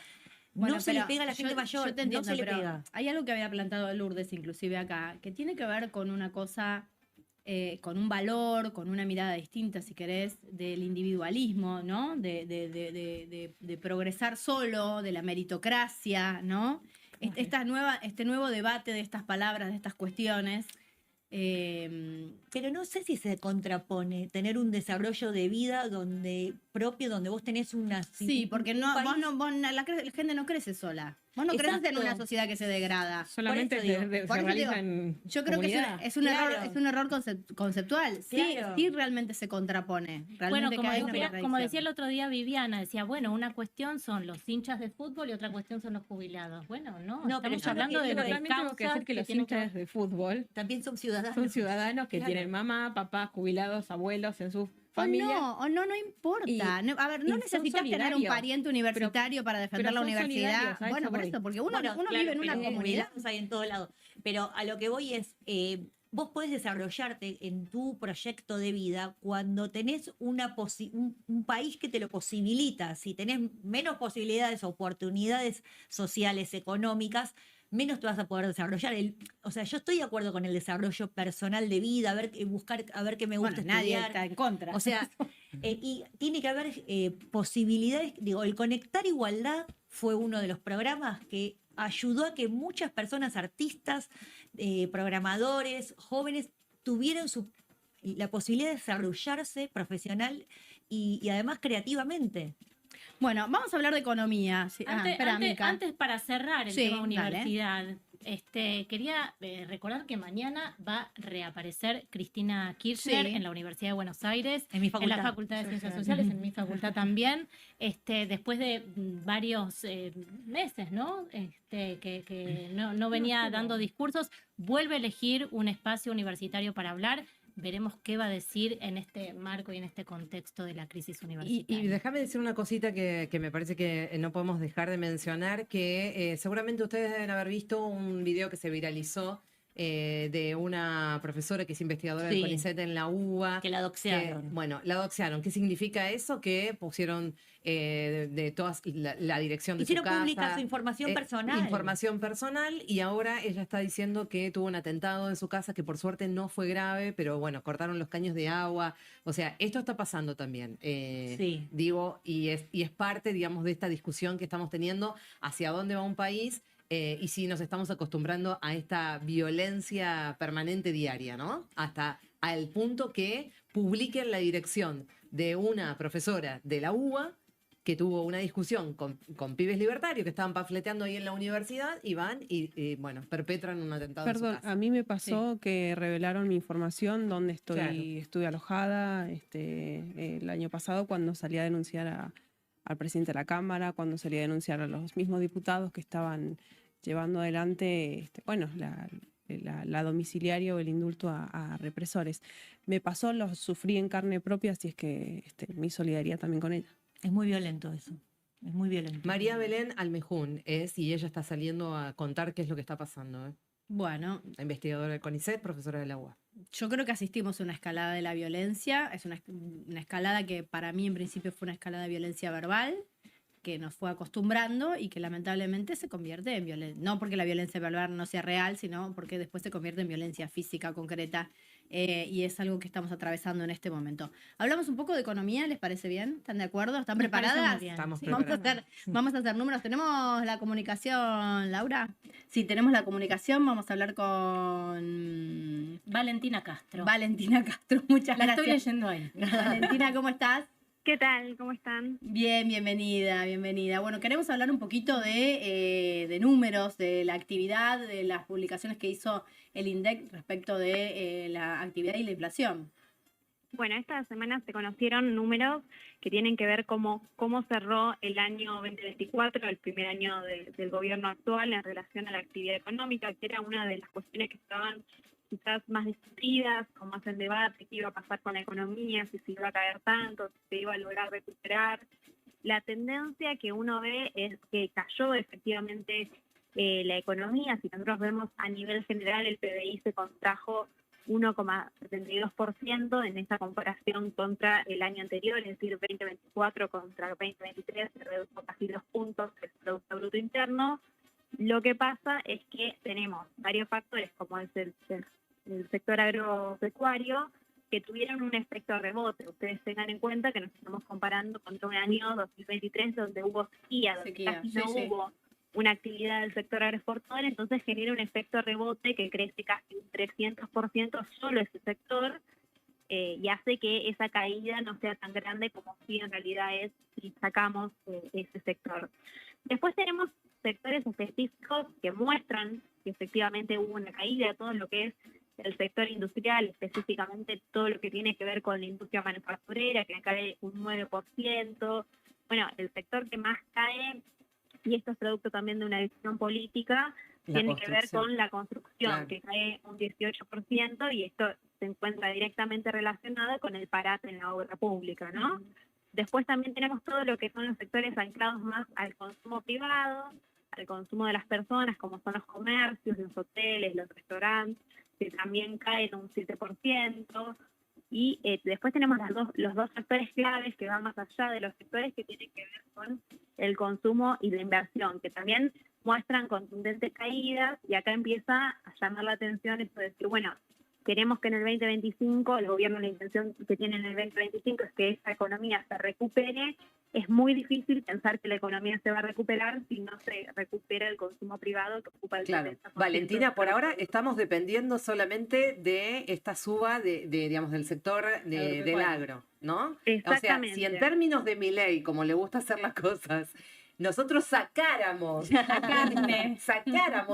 Bueno, no se le pero pega a la gente mayor, yo te entiendo, no se le pero pega. hay algo que había plantado Lourdes inclusive acá, que tiene que ver con una cosa, con un valor, con una mirada distinta, si querés, del individualismo, ¿no? De progresar solo, de la meritocracia, ¿no? Este nuevo debate de estas palabras, de estas cuestiones. Pero no sé si se contrapone tener un desarrollo de vida propio, donde vos tenés una... Sí, porque un país- la gente no crece sola. Vos no creces en Exacto. una sociedad que se degrada. Solamente Por eso digo, se por eso realiza digo, en Yo creo comunidad. que es un Claro. error, conceptual. Claro. Sí, realmente se contrapone. Bueno, Realmente como que hay una decía, como contradicción. decía el otro día Viviana, decía, bueno, una cuestión son los hinchas de fútbol y otra cuestión son los jubilados. Bueno, no, No, pero estamos yo hablando lo que- de También tengo que causas decir que los tienen hinchas de fútbol También son ciudadanos. son ciudadanos que Claro. tienen mamá, papá, jubilados, abuelos en su O familia. no importa. Y- a ver, no y son necesitas tener un solidarios. pariente universitario para defender pero la son universidad. solidarios, a eso Bueno, por voy. eso, porque uno Bueno, claro, vive en una pero comunidad. jubilados hay en todo lado. Pero a lo que voy es, vos podés desarrollarte en tu proyecto de vida cuando tenés un país que te lo posibilita. Si tenés menos posibilidades, oportunidades sociales, económicas, menos te vas a poder desarrollar. O sea, yo estoy de acuerdo con el desarrollo personal de vida, buscar, a ver qué me gusta Bueno, nadie estudiar. está en contra. O sea, y tiene que haber posibilidades. Digo, el Conectar Igualdad fue uno de los programas que ayudó a que muchas personas, artistas, programadores, jóvenes, tuvieran la posibilidad de desarrollarse profesional y además creativamente. Bueno, vamos a hablar de economía. Sí, espera, Mica. Antes, para cerrar el Sí, tema dale. universidad, quería recordar que mañana va a reaparecer Cristina Kirchner Sí. en la Universidad de Buenos Aires, En mi en facultad. la Facultad de Ciencias Sociales, en mi facultad también, después de varios meses, ¿no? Que no venía dando discursos, vuelve a elegir un espacio universitario para hablar. Veremos qué va a decir en este marco y en este contexto de la crisis Y universitaria. déjame decir una cosita que me parece que no podemos dejar de mencionar, que seguramente ustedes deben haber visto un video que se viralizó de una profesora que es investigadora del Sí. CONICET en la UBA. Que la doxearon. Bueno, la doxearon. ¿Qué significa eso? Que pusieron de todas la dirección de Hicieron su casa. pública su información personal. Información personal, y ahora ella está diciendo que tuvo un atentado en su casa que por suerte no fue grave, pero bueno, cortaron los caños de agua. O sea, esto está pasando también. Sí. Digo, y es parte, digamos, de esta discusión que estamos teniendo hacia dónde va un país. Y si nos estamos acostumbrando a esta violencia permanente diaria, ¿no? Hasta al punto que publiquen la dirección de una profesora de la UBA que tuvo una discusión con pibes libertarios que estaban panfleteando ahí en la universidad y van y, bueno, perpetran un atentado en Perdón, su casa. a mí me pasó que revelaron mi información, dónde Claro. estuve alojada el año pasado cuando salí a denunciar al presidente de la Cámara, cuando salí a denunciar a los mismos diputados que estaban llevando adelante la domiciliaria o el indulto a represores. Me pasó, lo sufrí en carne propia, así es que mi solidaridad también con ella. Es muy violento eso. Es muy violento. María Belén Almejún y ella está saliendo a contar qué es lo que está pasando. Bueno, La investigadora del CONICET, profesora de la UBA. yo creo que asistimos a una escalada de la violencia. Es una escalada que para mí en principio fue una escalada de violencia verbal, que nos fue acostumbrando y que lamentablemente se convierte en violencia. No porque la violencia verbal no sea real, sino porque después se convierte en violencia física concreta. Y es algo que estamos atravesando en este momento. Hablamos un poco de economía, ¿les parece bien? ¿Están de acuerdo? ¿Están Me parece preparadas? muy bien. Estamos Sí. preparados. Vamos a hacer números. ¿Tenemos la comunicación, Laura? Sí, tenemos la comunicación. Vamos a hablar con Valentina Castro. Valentina Castro. Muchas La gracias. estoy leyendo ahí. Valentina, ¿cómo estás? ¿Qué tal? ¿Cómo están? Bien, bienvenida, bienvenida. Bueno, queremos hablar un poquito de números, de la actividad, de las publicaciones que hizo el INDEC respecto de la actividad y la inflación. Bueno, esta semana se conocieron números que tienen que ver cómo cerró el año 2024, el primer año del gobierno actual en relación a la actividad económica, que era una de las cuestiones que estaban quizás más discutidas, con más en debate, qué iba a pasar con la economía, si se iba a caer tanto, si se iba a lograr recuperar. La tendencia que uno ve es que cayó efectivamente la economía. Si nosotros vemos a nivel general, el PBI se contrajo 1,72% en esa comparación contra el año anterior, es decir, 2024 contra 2023, se redujo casi 2 puntos el Producto Bruto Interno. Lo que pasa es que tenemos varios factores, como es el sector agropecuario, que tuvieron un efecto rebote. Ustedes tengan en cuenta que nos estamos comparando contra un año 2023 donde hubo sequía, donde casi no hubo una actividad del sector agroexportador, entonces genera un efecto rebote que crece casi un 300% solo ese sector, y hace que esa caída no sea tan grande como si en realidad es si sacamos ese sector. Después tenemos sectores específicos que muestran que efectivamente hubo una caída, todo lo que es el sector industrial, específicamente todo lo que tiene que ver con la industria manufacturera, que cae un 9%. Bueno, el sector que más cae, y esto es producto también de una decisión política, tiene que ver con la construcción, Claro. que cae un 18%, y esto se encuentra directamente relacionado con el parate en la obra pública, ¿no? Después también tenemos todo lo que son los sectores anclados más al consumo privado, al consumo de las personas, como son los comercios, los hoteles, los restaurantes, que también caen un 7%. Y después tenemos los dos sectores claves que van más allá de los sectores, que tienen que ver con el consumo y la inversión, que también muestran contundentes caídas y acá empieza a llamar la atención esto de decir, bueno, queremos que en el 2025, el gobierno la intención que tiene en el 2025 es que esta economía se recupere. Es muy difícil pensar que la economía se va a recuperar si no se recupera el consumo privado que ocupa el Claro. 70%. Valentina, por ahora estamos dependiendo solamente de esta suba digamos, del sector del agro, ¿no? O sea, Exactamente. si en términos de Milei, como le gusta hacer las cosas, nosotros sacáramos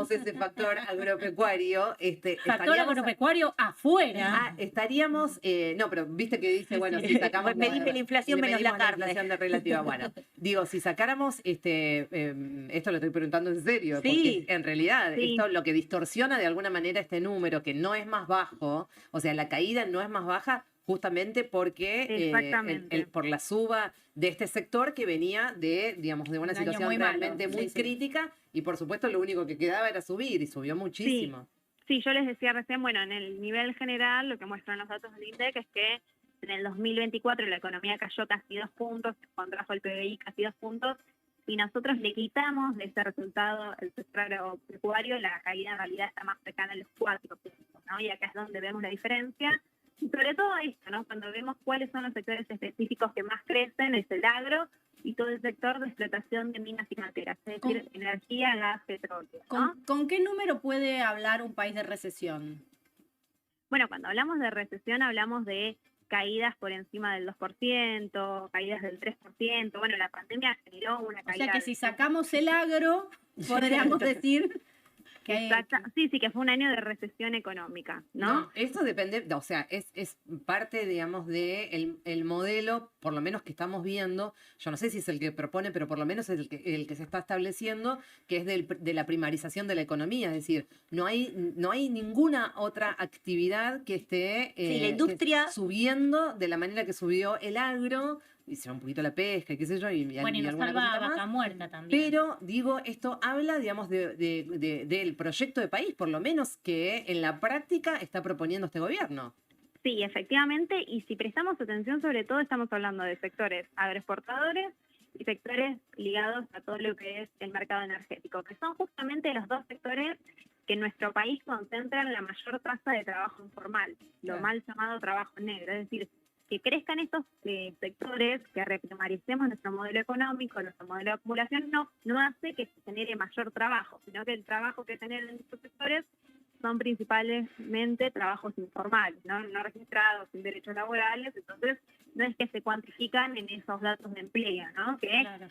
ese factor agropecuario, Factor estaríamos agropecuario afuera. estaríamos, no, pero viste que dice, bueno, si sacamos Me dice la inflación le menos la medimos carne. inflación de relativa. Bueno, digo, si sacáramos, esto lo estoy preguntando en serio, Sí. porque en realidad Sí. esto lo que distorsiona de alguna manera este número, que no es más bajo, o sea, la caída no es más baja justamente porque Exactamente. por la suba de este sector que venía digamos, de una Un año situación muy malo, realmente muy sí, sí. crítica, y por supuesto lo único que quedaba era subir, y subió muchísimo. Sí, yo les decía recién, bueno, en el nivel general, lo que muestran los datos del INDEC es que en el 2024 la economía cayó casi 2 puntos, contrajo el PBI casi 2 puntos, y nosotros le quitamos de ese resultado el sector agropecuario, la caída en realidad está más cercana a los 4 puntos, ¿no? Y acá es donde vemos la diferencia. Y sobre todo esto, ¿no? Cuando vemos cuáles son los sectores específicos que más crecen, es el agro y todo el sector de explotación de minas y canteras, es decir, energía, gas, petróleo, ¿no? ¿Con qué número puede hablar un país de recesión? Bueno, cuando hablamos de recesión hablamos de caídas por encima del 2%, caídas del 3%. Bueno, la pandemia generó una O caída. sea que si sacamos el agro, podríamos decir que Sí, que fue un año de recesión económica, ¿no? Eso depende, o sea, es parte, digamos, de el modelo, por lo menos que estamos viendo. Yo no sé si es el que propone, pero por lo menos es el que se está estableciendo, que es de la primarización de la economía. Es decir, no hay ninguna otra actividad que esté Sí, la industria que subiendo de la manera que subió el agro, y se va un poquito la pesca, y qué sé yo, y Bueno, y nos alguna salva cosita más. Vaca Muerta también. Pero, digo, esto habla, digamos, del proyecto de país, por lo menos que en la práctica está proponiendo este gobierno. Sí, efectivamente, y si prestamos atención, sobre todo estamos hablando de sectores agroexportadores y sectores ligados a todo lo que es el mercado energético, que son justamente los dos sectores que en nuestro país concentran la mayor tasa de trabajo informal, lo mal llamado trabajo negro, es decir, que crezcan estos sectores, que reprimaricemos nuestro modelo económico, nuestro modelo de acumulación, no hace que se genere mayor trabajo, sino que el trabajo que generan estos sectores son principalmente trabajos informales, no registrados, sin derechos laborales, entonces no es que se cuantifican en esos datos de empleo, ¿no? Que Claro.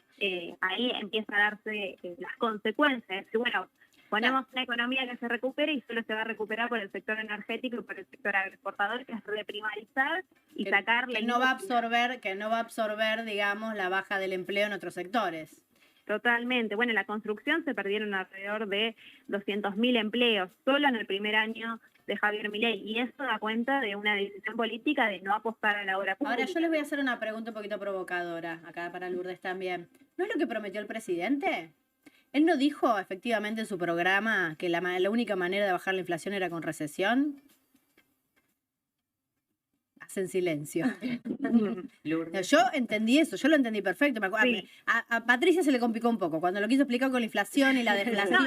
ahí empieza a darse las consecuencias, que bueno, ponemos una economía que se recupere y solo se va a recuperar por el sector energético y por el sector agroexportador, que es reprimarizar y sacar la que no va a industria. absorber, digamos, la baja del empleo en otros sectores. Totalmente. Bueno, en la construcción se perdieron alrededor de 200.000 empleos solo en el primer año de Javier Milei, y eso da cuenta de una decisión política de no apostar a la obra pública. Ahora yo les voy a hacer una pregunta un poquito provocadora, acá para Lourdes también. ¿No es lo que prometió el presidente? ¿Él no dijo efectivamente en su programa que la única manera de bajar la inflación era con recesión? Hacen silencio. Yo entendí eso, yo lo entendí perfecto. Me acuerdo, Sí. a Patricia se le complicó un poco cuando lo quiso explicar con la inflación y la deflación.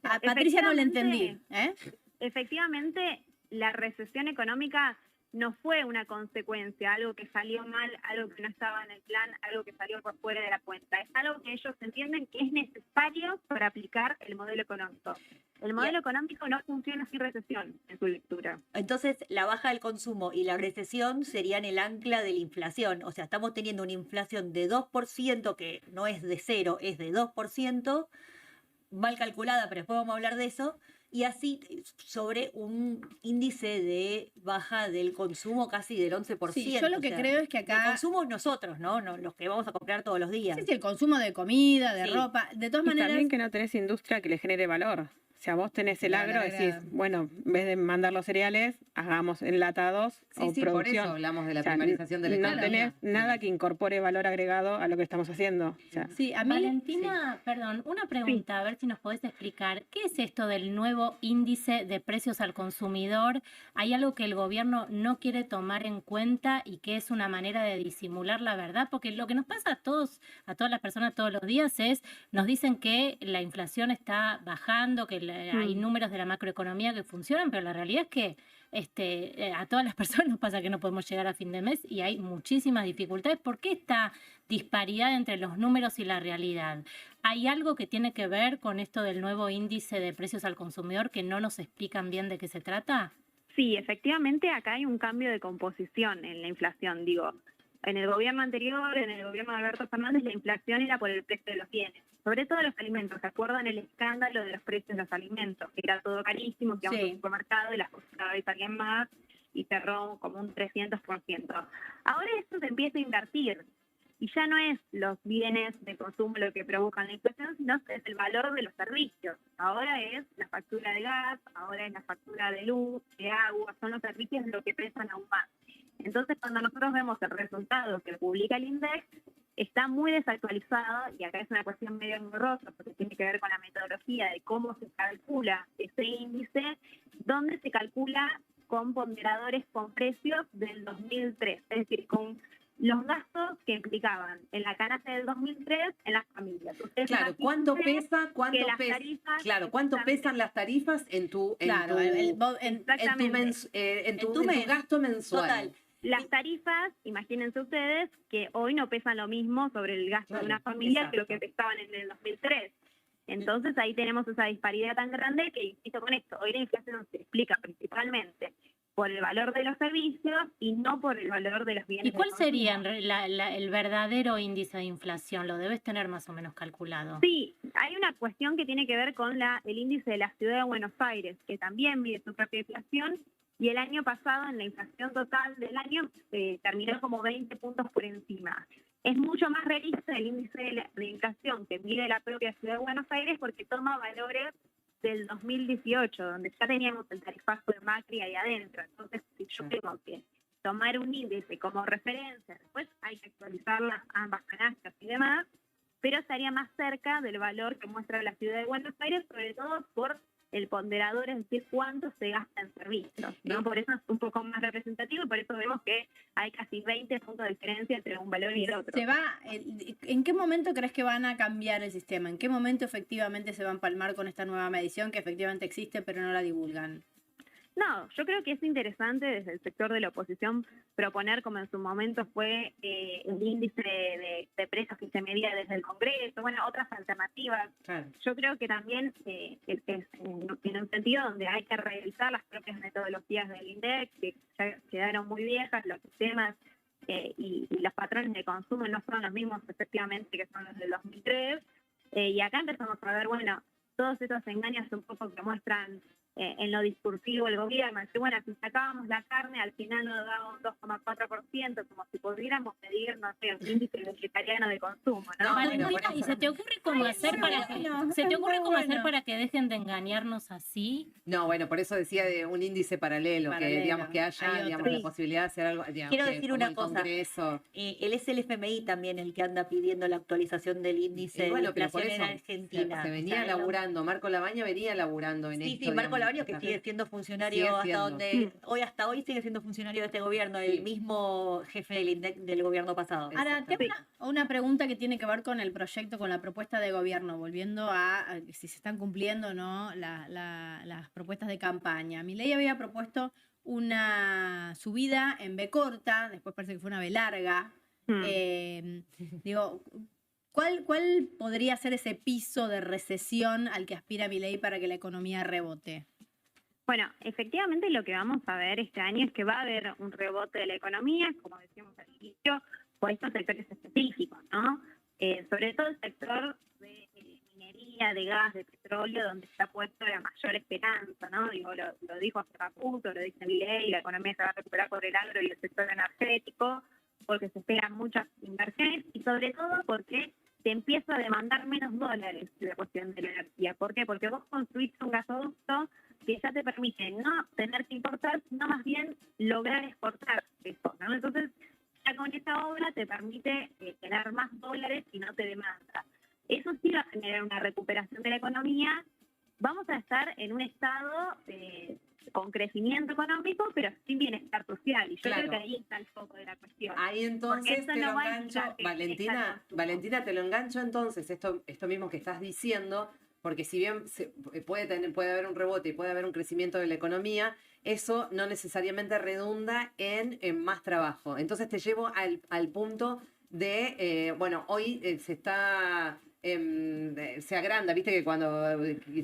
A Patricia no le entendí. ¿eh? Efectivamente, la recesión económica no fue una consecuencia, algo que salió mal, algo que no estaba en el plan, algo que salió por fuera de la cuenta. Es algo que ellos entienden que es necesario para aplicar el modelo económico. El modelo económico no funciona sin recesión, en su lectura. Entonces, la baja del consumo y la recesión serían el ancla de la inflación. O sea, estamos teniendo una inflación de 2%, que no es de 0, es de 2%, mal calculada, pero después vamos a hablar de eso, y así sobre un índice de baja del consumo casi del 11%. Sí, yo lo que creo es que El acá... consumo nosotros, ¿no? Los que vamos a comprar todos los días. Sí, sí, el consumo de comida, de Sí. ropa. De todas Y maneras... también que no tenés industria que le genere valor. O sea, vos tenés el La agro, verdad, decís, bueno, en vez de mandar los cereales, hagamos enlatados Sí, o sí, por producción. eso hablamos de la O sea, primarización de la no economía. tenés nada que incorpore valor agregado a lo que estamos haciendo. O sea, Sí, a mí. Valentina, perdón, una pregunta, a ver si nos podés explicar. ¿Qué es esto del nuevo índice de precios al consumidor? ¿Hay algo que el gobierno no quiere tomar en cuenta y que es una manera de disimular la verdad? Porque lo que nos pasa a todas las personas todos los días es, nos dicen que la inflación está bajando, que hay números de la macroeconomía que funcionan, pero la realidad es que a todas las personas nos pasa que no podemos llegar a fin de mes y hay muchísimas dificultades. ¿Por qué esta disparidad entre los números y la realidad? ¿Hay algo que tiene que ver con esto del nuevo índice de precios al consumidor que no nos explican bien de qué se trata? Sí, efectivamente acá hay un cambio de composición en la inflación. Digo, en el gobierno anterior, en el gobierno de Alberto Fernández, la inflación era por el precio de los bienes, sobre todo los alimentos. ¿Se acuerdan el escándalo de los precios de los alimentos? Que era todo carísimo, que íbamos Sí. al supermercado y las cosas cada vez salían más y cerró como un 300%. Ahora esto se empieza a invertir y ya no es los bienes de consumo lo que provocan la inflación, sino es el valor de los servicios. Ahora es la factura de gas, ahora es la factura de luz, de agua, son los servicios lo que pesan aún más. Entonces, cuando nosotros vemos el resultado que publica el INDEC, está muy desactualizado, y acá es una cuestión medio engorrosa, porque tiene que ver con la metodología de cómo se calcula ese índice, donde se calcula con ponderadores con precios del 2003, es decir, con los gastos que implicaban en la canasta del 2003 en las familias. Ustedes Claro, ¿cuánto imagínense pesa, que las tarifas, cuánto exactamente, pesan las tarifas en tu, Claro, en tu gasto mensual? Total. las tarifas, imagínense ustedes, que hoy no pesan lo mismo sobre el gasto de Claro, una familia que lo exacto. que pesaban en el 2003. Entonces ahí tenemos esa disparidad tan grande que, insisto con esto, hoy la inflación se explica principalmente por el valor de los servicios y no por el valor de los bienes. ¿Y de cuál consumo. sería el verdadero índice de inflación? ¿Lo debes tener más o menos calculado? Sí, hay una cuestión que tiene que ver con el índice de la ciudad de Buenos Aires, que también mide su propia inflación, y el año pasado en la inflación total del año terminó como 20 puntos por encima. Es mucho más realista el índice de inflación que mide la propia ciudad de Buenos Aires porque toma valores del 2018, donde ya teníamos el tarifazo de Macri ahí adentro. Entonces, si yo tengo que tomar un índice como referencia, después hay que actualizar ambas canastas y demás, pero estaría más cerca del valor que muestra la ciudad de Buenos Aires, sobre todo por el ponderador, es decir, cuánto se gasta en servicios, ¿no? Por eso es un poco más representativo y por eso vemos que hay casi 20 puntos de diferencia entre un valor y el otro. ¿En qué momento crees que van a cambiar el sistema? ¿En qué momento efectivamente se va a empalmar con esta nueva medición que efectivamente existe pero no la divulgan? No, yo creo que es interesante desde el sector de la oposición proponer, como en su momento fue el índice de precios que se medía desde el Congreso, bueno, otras alternativas. Claro. Yo creo que también es en un sentido donde hay que revisar las propias metodologías del INDEC, que ya quedaron muy viejas, los sistemas y los patrones de consumo no son los mismos efectivamente que son los del 2003, y acá empezamos a ver, bueno, todos esos engaños un poco que muestran en lo discursivo el gobierno. Dice, bueno, si sacábamos la carne, al final nos daba un 2,4%, como si pudiéramos medir, no sé, un índice vegetariano de consumo, ¿no? No, Valentina, bueno, por ¿y eso. se te ocurre cómo hacer para que para que dejen de engañarnos así? No, bueno, por eso decía de un índice paralelo, que Paralelo. digamos que haya Hay digamos, otro. la posibilidad de hacer algo. Digamos, Quiero que decir como una el cosa. Congreso. Es el FMI también el que anda pidiendo la actualización del índice Y bueno, de pero por inflación en eso Argentina. se venía O sea, laburando, Marco Labaña venía laburando en Sí, esto. sí, Marco digamos, Labaño que está- sigue siendo funcionario Sigue hasta siendo. donde hasta hoy sigue siendo funcionario de este gobierno, Sí. el mismo jefe del INDEC del gobierno pasado. Ahora, te hago una pregunta que tiene que ver con el proyecto, con la propuesta de gobierno, volviendo a si se están cumpliendo o no las propuestas de campaña. Milei había propuesto una subida en B corta, después parece que fue una B larga. Digo, ¿cuál podría ser ese piso de recesión al que aspira Milei para que la economía rebote? Bueno, efectivamente lo que vamos a ver este año es que va a haber un rebote de la economía, como decíamos al inicio, por estos sectores específicos, ¿no? Sobre todo el sector de minería, de gas, de petróleo, donde se ha puesto la mayor esperanza, ¿no? Digo, lo dijo hace rato, lo dice Milei, la economía se va a recuperar por el agro y el sector energético, porque se esperan muchas inversiones y sobre todo porque te empieza a demandar menos dólares la cuestión de la energía. ¿Por qué? Porque vos construiste un gasoducto que ya te permite no tener que importar, sino más bien lograr exportar eso, ¿no? Entonces, ya con esta obra te permite tener más dólares y no te demanda. Eso sí va a generar una recuperación de la economía. Vamos a estar en un estado con crecimiento económico, pero sin bienestar social. Y yo Claro. creo que ahí está el foco de la cuestión. Ahí Porque entonces eso te no lo va a engancho, evitar que Valentina, crezca el consumo. Valentina, te lo engancho entonces, esto mismo que estás diciendo, porque si bien puede haber un rebote y puede haber un crecimiento de la economía, eso no necesariamente redunda en más trabajo. Entonces te llevo al punto de, bueno, hoy se está... se agranda, viste que cuando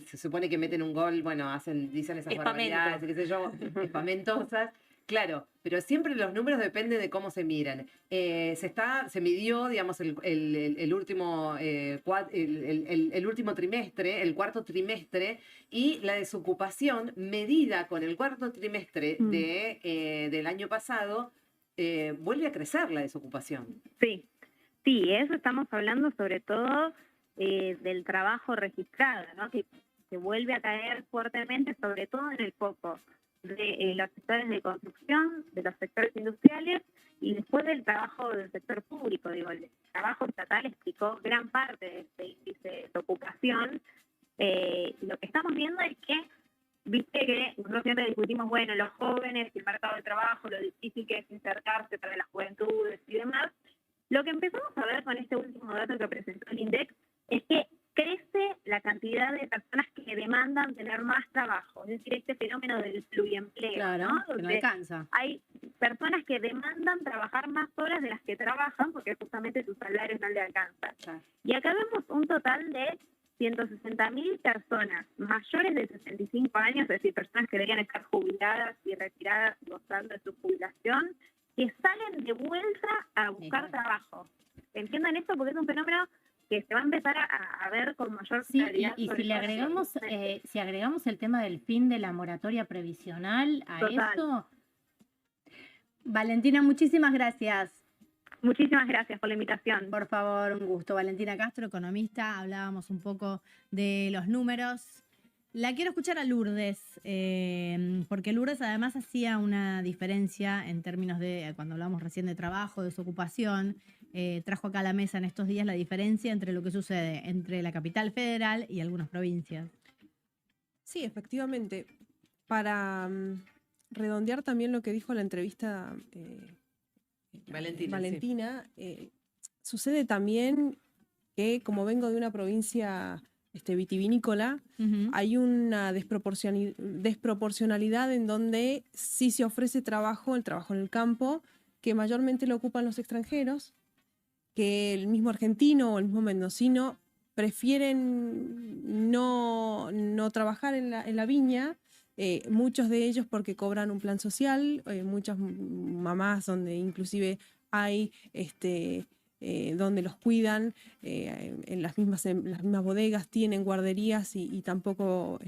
se supone que meten un gol, bueno, dicen esas Espamento. barbaridades, qué sé yo, espamentosas. Claro, pero siempre los números dependen de cómo se miran. Se midió, digamos, el último, el último trimestre, el cuarto trimestre, y la desocupación medida con el cuarto trimestre del año pasado, vuelve a crecer la desocupación. Sí, eso estamos hablando sobre todo del trabajo registrado, ¿no? Que vuelve a caer fuertemente, sobre todo en el foco de los sectores de construcción, de los sectores industriales y después del trabajo del sector público. Digo, el trabajo estatal explicó gran parte de este índice de ocupación. Lo que estamos viendo es que, viste que nosotros siempre discutimos, bueno, los jóvenes, el mercado de trabajo, lo difícil que es insertarse para las juventudes y demás. Lo que empezamos a ver con este último dato que presentó el INDEC es que crece la cantidad de personas que demandan tener más trabajo, es decir, este fenómeno del pluriempleo, Claro, ¿no? que no Donde alcanza. hay personas que demandan trabajar más horas de las que trabajan porque justamente sus salarios no le alcanzan. Claro. Y acá vemos un total de 160.000 personas mayores de 65 años, es decir, personas que deberían estar jubiladas y retiradas gozando de su jubilación, que salen de vuelta a buscar trabajo. Entiendan esto porque es un fenómeno que se va a empezar a ver con mayor Sí, claridad. y sobre si le todo en los agregamos, próximos meses. si agregamos el tema del fin de la moratoria previsional a Total. eso, Valentina, muchísimas gracias. Muchísimas gracias por la invitación. Por favor, un gusto. Valentina Castro, economista. Hablábamos un poco de los números. La quiero escuchar a Lourdes, porque Lourdes además hacía una diferencia en términos de, cuando hablamos recién de trabajo, desocupación, trajo acá a la mesa en estos días la diferencia entre lo que sucede entre la capital federal y algunas provincias. Sí, efectivamente. Para redondear también lo que dijo la entrevista Valentina, sucede también que como vengo de una provincia vitivinícola, hay una desproporcionalidad en donde sí se ofrece trabajo, el trabajo en el campo, que mayormente lo ocupan los extranjeros, que el mismo argentino o el mismo mendocino prefieren no trabajar en la viña, muchos de ellos porque cobran un plan social, muchas mamás donde inclusive hay donde los cuidan, en las mismas bodegas tienen guarderías y tampoco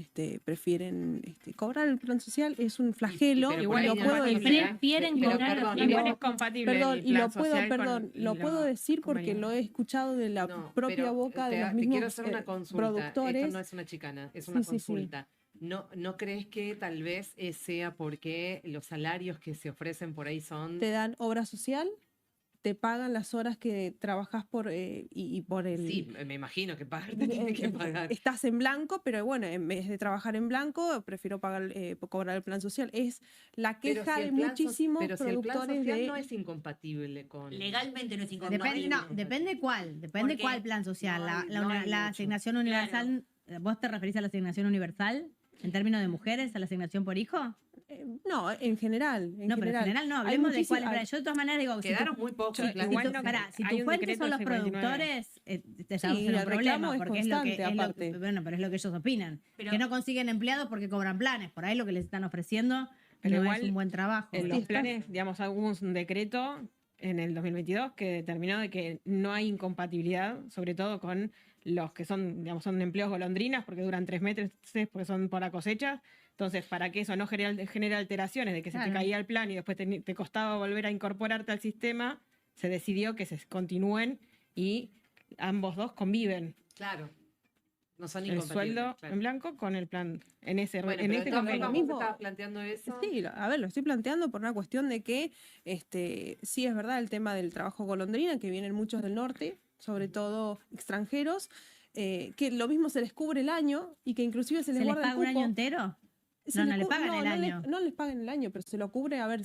prefieren cobrar el plan social. Es un flagelo. pero Igual lo por ahí puedo no es decir. prefieren Pero, cobrar perdón, los igual no es compatible Perdón, el y plan lo puedo, social con lo puedo decir porque convenio. lo he escuchado de la No, propia pero boca de te los quiero mismos hacer una consulta. productores. Esto no es una chicana, es una Sí, sí, sí. consulta. ¿No crees que tal vez sea porque los salarios que se ofrecen por ahí son... Te dan obra social, te pagan las horas que trabajas y por el... Sí, me imagino que pagar, te tiene que pagar. Estás en blanco, pero bueno, en vez de trabajar en blanco, prefiero cobrar el plan social. Es la Pero queja si de el plan muchísimos pero si el plan productores social de... no es incompatible con... Legalmente no es incompatible. Depende cuál Porque cuál plan social. no hay La mucho. asignación universal, ¿vos te referís a la asignación universal en términos de mujeres, a la asignación por hijo? No, en general. No, pero en general no, Hay hablemos de muchísimo- cuál es. Yo de todas maneras digo, Quedaron muy pocos. Yo- planes. igual no- si hay tu un fuente decreto son los 59. productores, estamos Sí, en un el problema, reclamo es porque es lo que, constante, aparte. bueno, pero es lo que ellos opinan. Pero- que no consiguen empleados porque cobran planes. Por ahí lo que les están ofreciendo Pero no igual, es un buen trabajo. En los planes, digamos, hubo un decreto en el 2022 que determinó de que no hay incompatibilidad, sobre todo con los que son, digamos, son empleos golondrinas porque duran 3 meses, porque son para cosechas. Entonces, para que eso no genere alteraciones de que se te Claro. caía el plan y después te costaba volver a incorporarte al sistema, se decidió que se continúen y ambos dos conviven. Claro. No son El incompatibles. sueldo claro. en blanco con el plan en ese Bueno, en pero este de todas convenio. formas, mismo- vos estabas planteando eso. Sí, a ver, lo estoy planteando por una cuestión de que sí es verdad el tema del trabajo golondrina, que vienen muchos del norte, sobre todo extranjeros, que lo mismo se les cubre el año y que inclusive se les ¿Se les guarda el paga un cupo. año entero? Se No, les no le cu- pagan el no año. no les pagan el año, pero se lo cubre, a ver,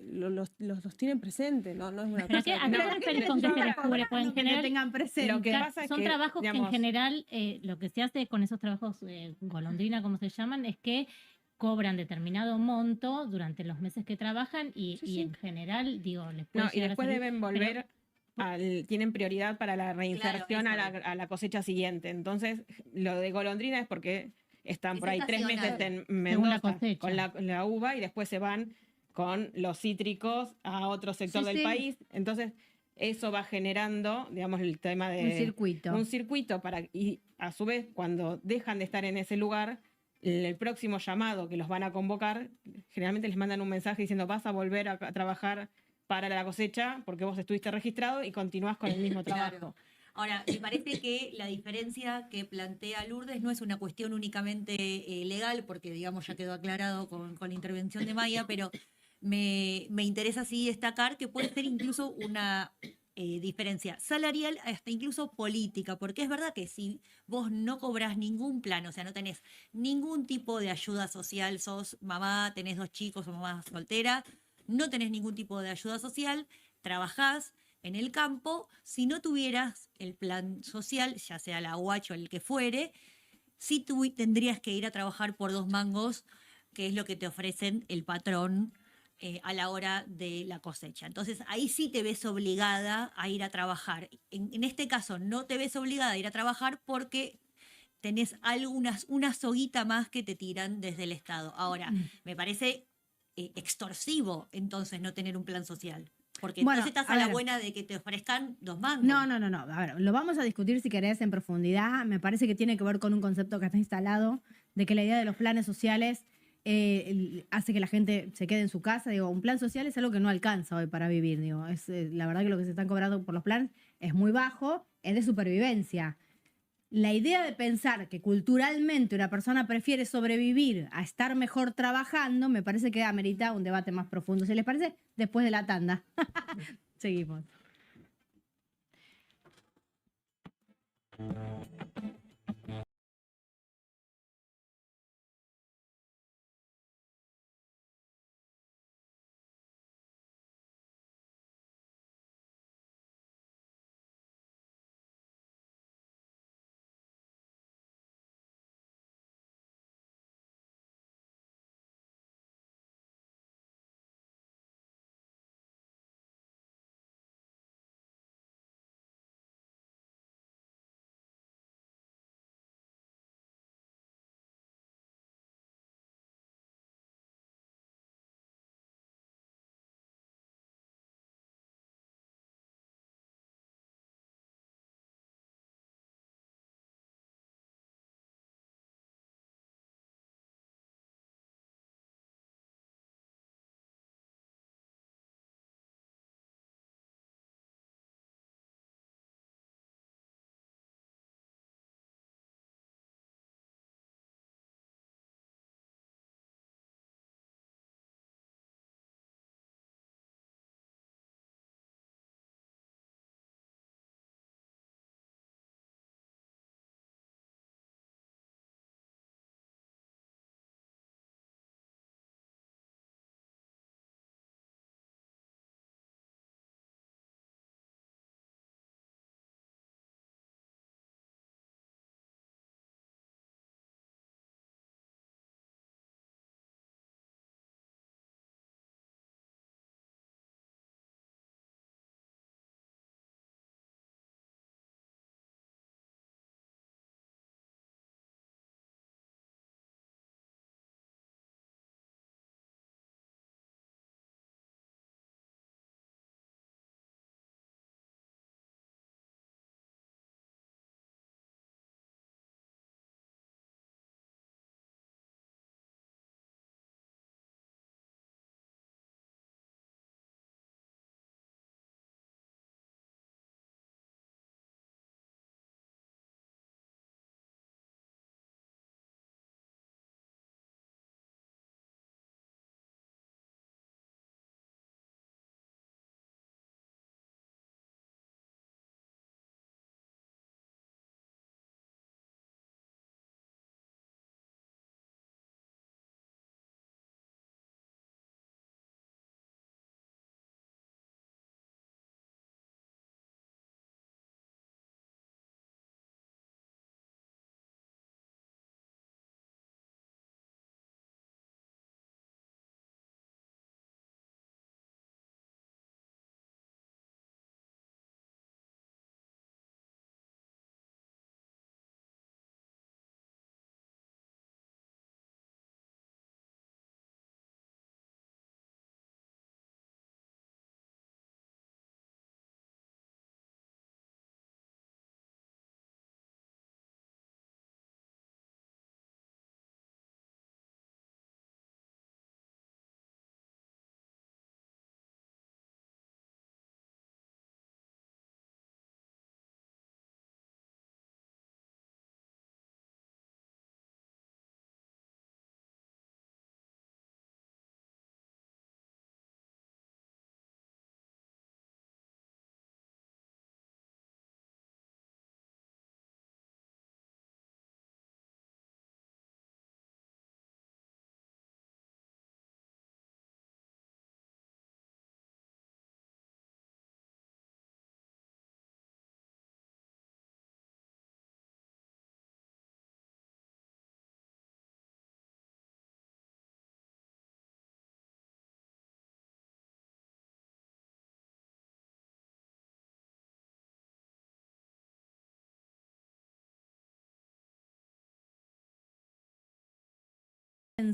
los tienen presentes, no es una ¿Pero cosa a qué te referís con que se les cubre? Pues en Que lo general tengan presente. Lo que pasa es son que, trabajos que en digamos, general lo que se hace con esos trabajos golondrina, como se llaman, es que cobran determinado monto durante los meses que trabajan y en general, digo, les puede no, y llegar a después salir, deben pero- volver tienen prioridad para la reinserción eso a la cosecha siguiente. Entonces, lo de golondrina es porque están Es por ahí 3 meses estacional. en Según la Mendoza cosecha. con la uva y después se van con los cítricos a otro sector Sí, del sí. país. Entonces, eso va generando, digamos, el tema de Un circuito. un circuito y a su vez, cuando dejan de estar en ese lugar, el próximo llamado que los van a convocar, generalmente les mandan un mensaje diciendo vas a volver a trabajar para la cosecha porque vos estuviste registrado y continuás con el mismo trabajo. Claro. Ahora, me parece que la diferencia que plantea Lourdes no es una cuestión únicamente legal, porque digamos ya quedó aclarado con la intervención de Maya, pero me interesa sí destacar que puede ser incluso una diferencia salarial, hasta incluso política, porque es verdad que si vos no cobrás ningún plan, o sea, no tenés ningún tipo de ayuda social, sos mamá, tenés 2 chicos o mamá soltera, no tenés ningún tipo de ayuda social, trabajás en el campo, si no tuvieras el plan social, ya sea la UH o el que fuere, sí tendrías que ir a trabajar por 2 mangos, que es lo que te ofrecen el patrón a la hora de la cosecha. Entonces ahí sí te ves obligada a ir a trabajar. En este caso no te ves obligada a ir a trabajar porque tenés una soguita más que te tiran desde el Estado. Ahora, me parece extorsivo entonces no tener un plan social. Porque Bueno, entonces estás a a la ver. buena de que te ofrezcan 2 mangos. No. A ver, lo vamos a discutir si querés en profundidad. Me parece que tiene que ver con un concepto que está instalado de que la idea de los planes sociales hace que la gente se quede en su casa. Digo, un plan social es algo que no alcanza hoy para vivir. Digo, la verdad que lo que se están cobrando por los planes es muy bajo, es de supervivencia. La idea de pensar que culturalmente una persona prefiere sobrevivir a estar mejor trabajando, me parece que amerita un debate más profundo. Si les parece, después de la tanda. Seguimos.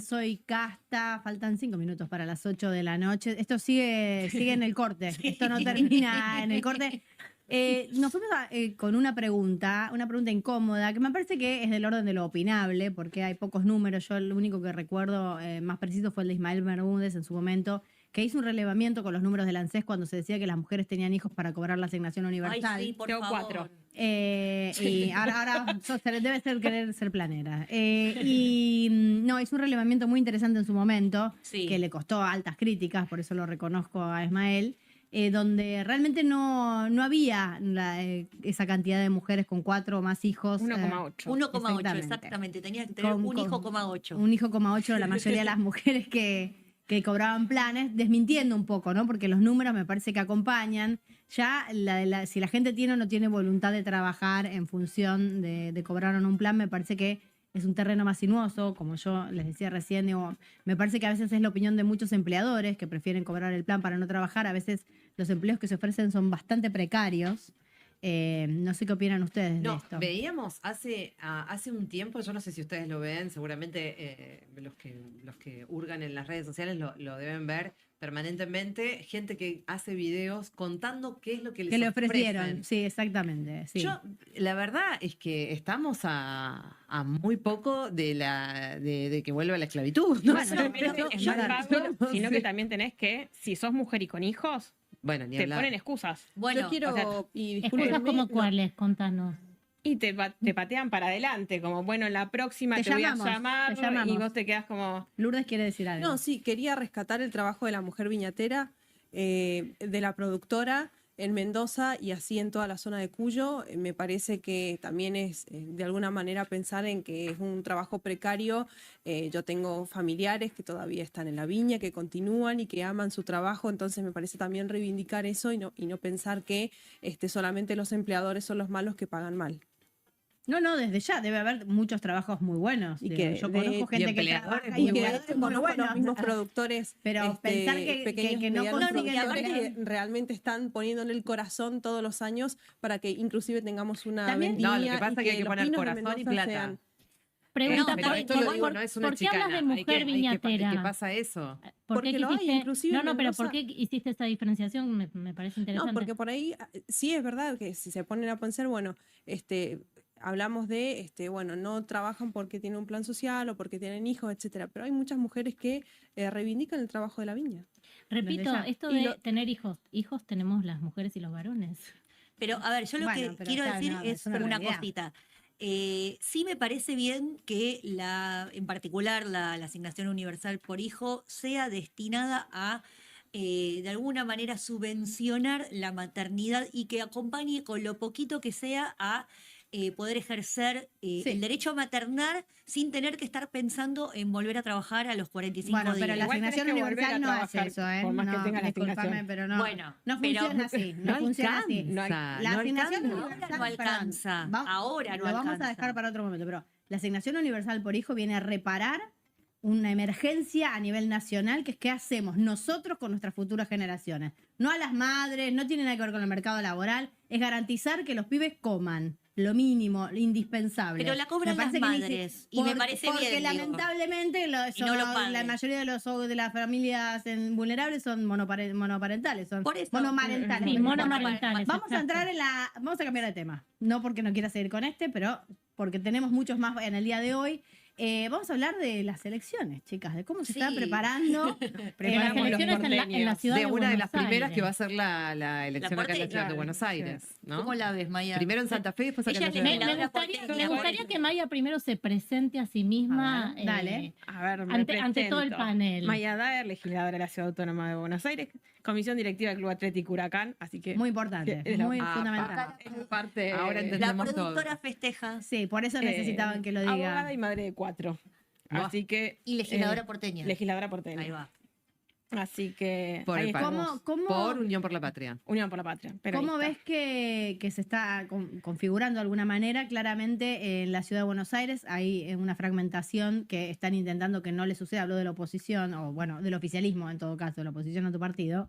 Soy Casta, faltan 5 minutos para las 8 de la noche. Esto sigue en el corte, esto no termina en el corte. Nos fuimos con una pregunta incómoda, que me parece que es del orden de lo opinable, porque hay pocos números. Yo lo único que recuerdo más preciso fue el de Ismael Bermúdez en su momento, que hizo un relevamiento con los números del ANSES cuando se decía que las mujeres tenían hijos para cobrar la asignación universal. Ay, sí, por Tengo favor. 4. Y ahora debe ser querer ser planera. No, hizo un relevamiento muy interesante en su momento, Sí. que le costó altas críticas, por eso lo reconozco a Ismael, donde realmente no había esa cantidad de mujeres con 4 o más hijos. 1,8. 1,8, exactamente. Tenía que tener un hijo, 8. Un hijo, 8, la mayoría de las mujeres que cobraban planes, desmintiendo un poco, ¿no? Porque los números me parece que acompañan. Ya si la gente tiene o no tiene voluntad de trabajar en función de cobrar o no un plan, me parece que es un terreno más sinuoso, como yo les decía recién. Digo, me parece que a veces es la opinión de muchos empleadores que prefieren cobrar el plan para no trabajar. A veces los empleos que se ofrecen son bastante precarios. No sé qué opinan ustedes de esto. Veíamos hace un tiempo, yo no sé si ustedes lo ven, seguramente los que hurgan en las redes sociales lo deben ver permanentemente, gente que hace videos contando qué es lo que les que le ofrecieron, ofrecen. sí, exactamente. Sí. La verdad es que estamos a muy poco de que vuelva la esclavitud, ¿no? Bueno, Solamente es yo verdad. pago, sino que también tenés que, si sos mujer y con hijos, Bueno, ni te hablar. ponen excusas. Bueno, Yo quiero, o sea, y ¿Excusas discúlpenme, como no, cuáles? Contanos. Y te patean para adelante, como bueno, en la próxima Te te voy a llamamos, llamar te llamamos. y vos te quedás como... Lourdes quiere decir algo. No, sí, quería rescatar el trabajo de la mujer viñatera, de la productora en Mendoza y así en toda la zona de Cuyo. Me parece que también es de alguna manera pensar en que es un trabajo precario. Yo tengo familiares que todavía están en la viña, que continúan y que aman su trabajo, entonces me parece también reivindicar eso y no pensar que solamente los empleadores son los malos que pagan mal. No, desde ya debe haber muchos trabajos muy buenos. Y Digo, que yo de- conozco gente que empleadores trabaja muy y Y que que es muy conozco bueno. los mismos productores, Pero pensar que pequeños no y medianos consiguen productores también- que realmente están poniéndole el corazón todos los años para que inclusive tengamos una También- vendimia No, lo que pasa y es que hay que los poner vinos de corazón y Mendoza plata. sean- Pregunta, Pero por- esto por- lo digo, no es una ¿por qué hablas chicana. de mujer viñatera? ¿Qué pasa eso? ¿Por Porque qué lo hay, quisiste- inclusive No, en no, pero Mendoza. ¿por qué hiciste esa diferenciación? Me parece interesante. No, porque por ahí sí es verdad que si se ponen a pensar, bueno, hablamos de, bueno, no trabajan porque tienen un plan social o porque tienen hijos, etcétera, pero hay muchas mujeres que reivindican el trabajo de la viña. Repito, Desde ya. esto Y de lo- tener hijos tenemos las mujeres y los varones. Pero, a ver, yo lo Bueno, que pero quiero está, decir no, es es una una realidad. cosita. Sí me parece bien que en particular la asignación universal por hijo sea destinada a, de alguna manera, subvencionar la maternidad y que acompañe con lo poquito que sea a poder ejercer el derecho a maternar sin tener que estar pensando en volver a trabajar a los 45 Bueno, pero días. la Igual tenés asignación que volver universal a no hace trabajar, eso, ¿eh? por más que No, tenga la discúlpame, asignación. pero no. Bueno, no pero- funciona así. No funciona así. No hay- La no asignación alcanza. universal, Ahora no perdón, alcanza, ahora no lo vamos a alcanza. dejar para otro momento, pero la asignación universal por hijo viene a reparar una emergencia a nivel nacional, que es qué hacemos nosotros con nuestras futuras generaciones. No a las madres, no tiene nada que ver con el mercado laboral, es garantizar que los pibes coman lo mínimo, lo indispensable. Pero la cobran Me parece las que ni madres, y me parece porque bien, digo. lamentablemente Y no lo pagan. la mayoría de las familias vulnerables son monoparentales, son Por eso. monomarentales. Sí, Bueno, monomarentales. Vamos a exacto. entrar vamos a cambiar de tema. No porque no quiera seguir con pero porque tenemos muchos más en el día de hoy. Vamos a hablar de las elecciones, chicas, de cómo se está Sí. preparando. Las Preparamos los elecciones en la porteños. ciudad de De una de las Buenos primeras que va a Aires. ser la elección acá en la porteña. ciudad de Buenos Aires, ¿no? ¿Cómo la ves, Maya? Primero en Santa Fe y después acá en Ella la ciudad de es Buenos Me Aires. legisladora me gustaría porteña. que Maya primero se presente a sí misma. A ver, dale. A ver, me ante todo el presento. panel. Maya Daer, legisladora de la Ciudad Autónoma de Buenos Aires, comisión directiva del Club Atlético Huracán, así que Muy importante, Es la- muy Ah, fundamental. es parte Ahora La entendemos productora festeja Sí, por eso necesitaban que lo abogada diga. y madre de 4. Buah. Así que y legisladora eh, porteña. legisladora porteña. Ahí va. Así que Por ahí el país. estamos. Por Unión por la Patria. Unión por la Patria. Pero ¿Cómo ahí ves que se está configurando de alguna manera? Claramente en la ciudad de Buenos Aires hay una fragmentación que están intentando que no le suceda. Hablo de la oposición, o bueno, del oficialismo en todo caso, de la oposición a tu partido.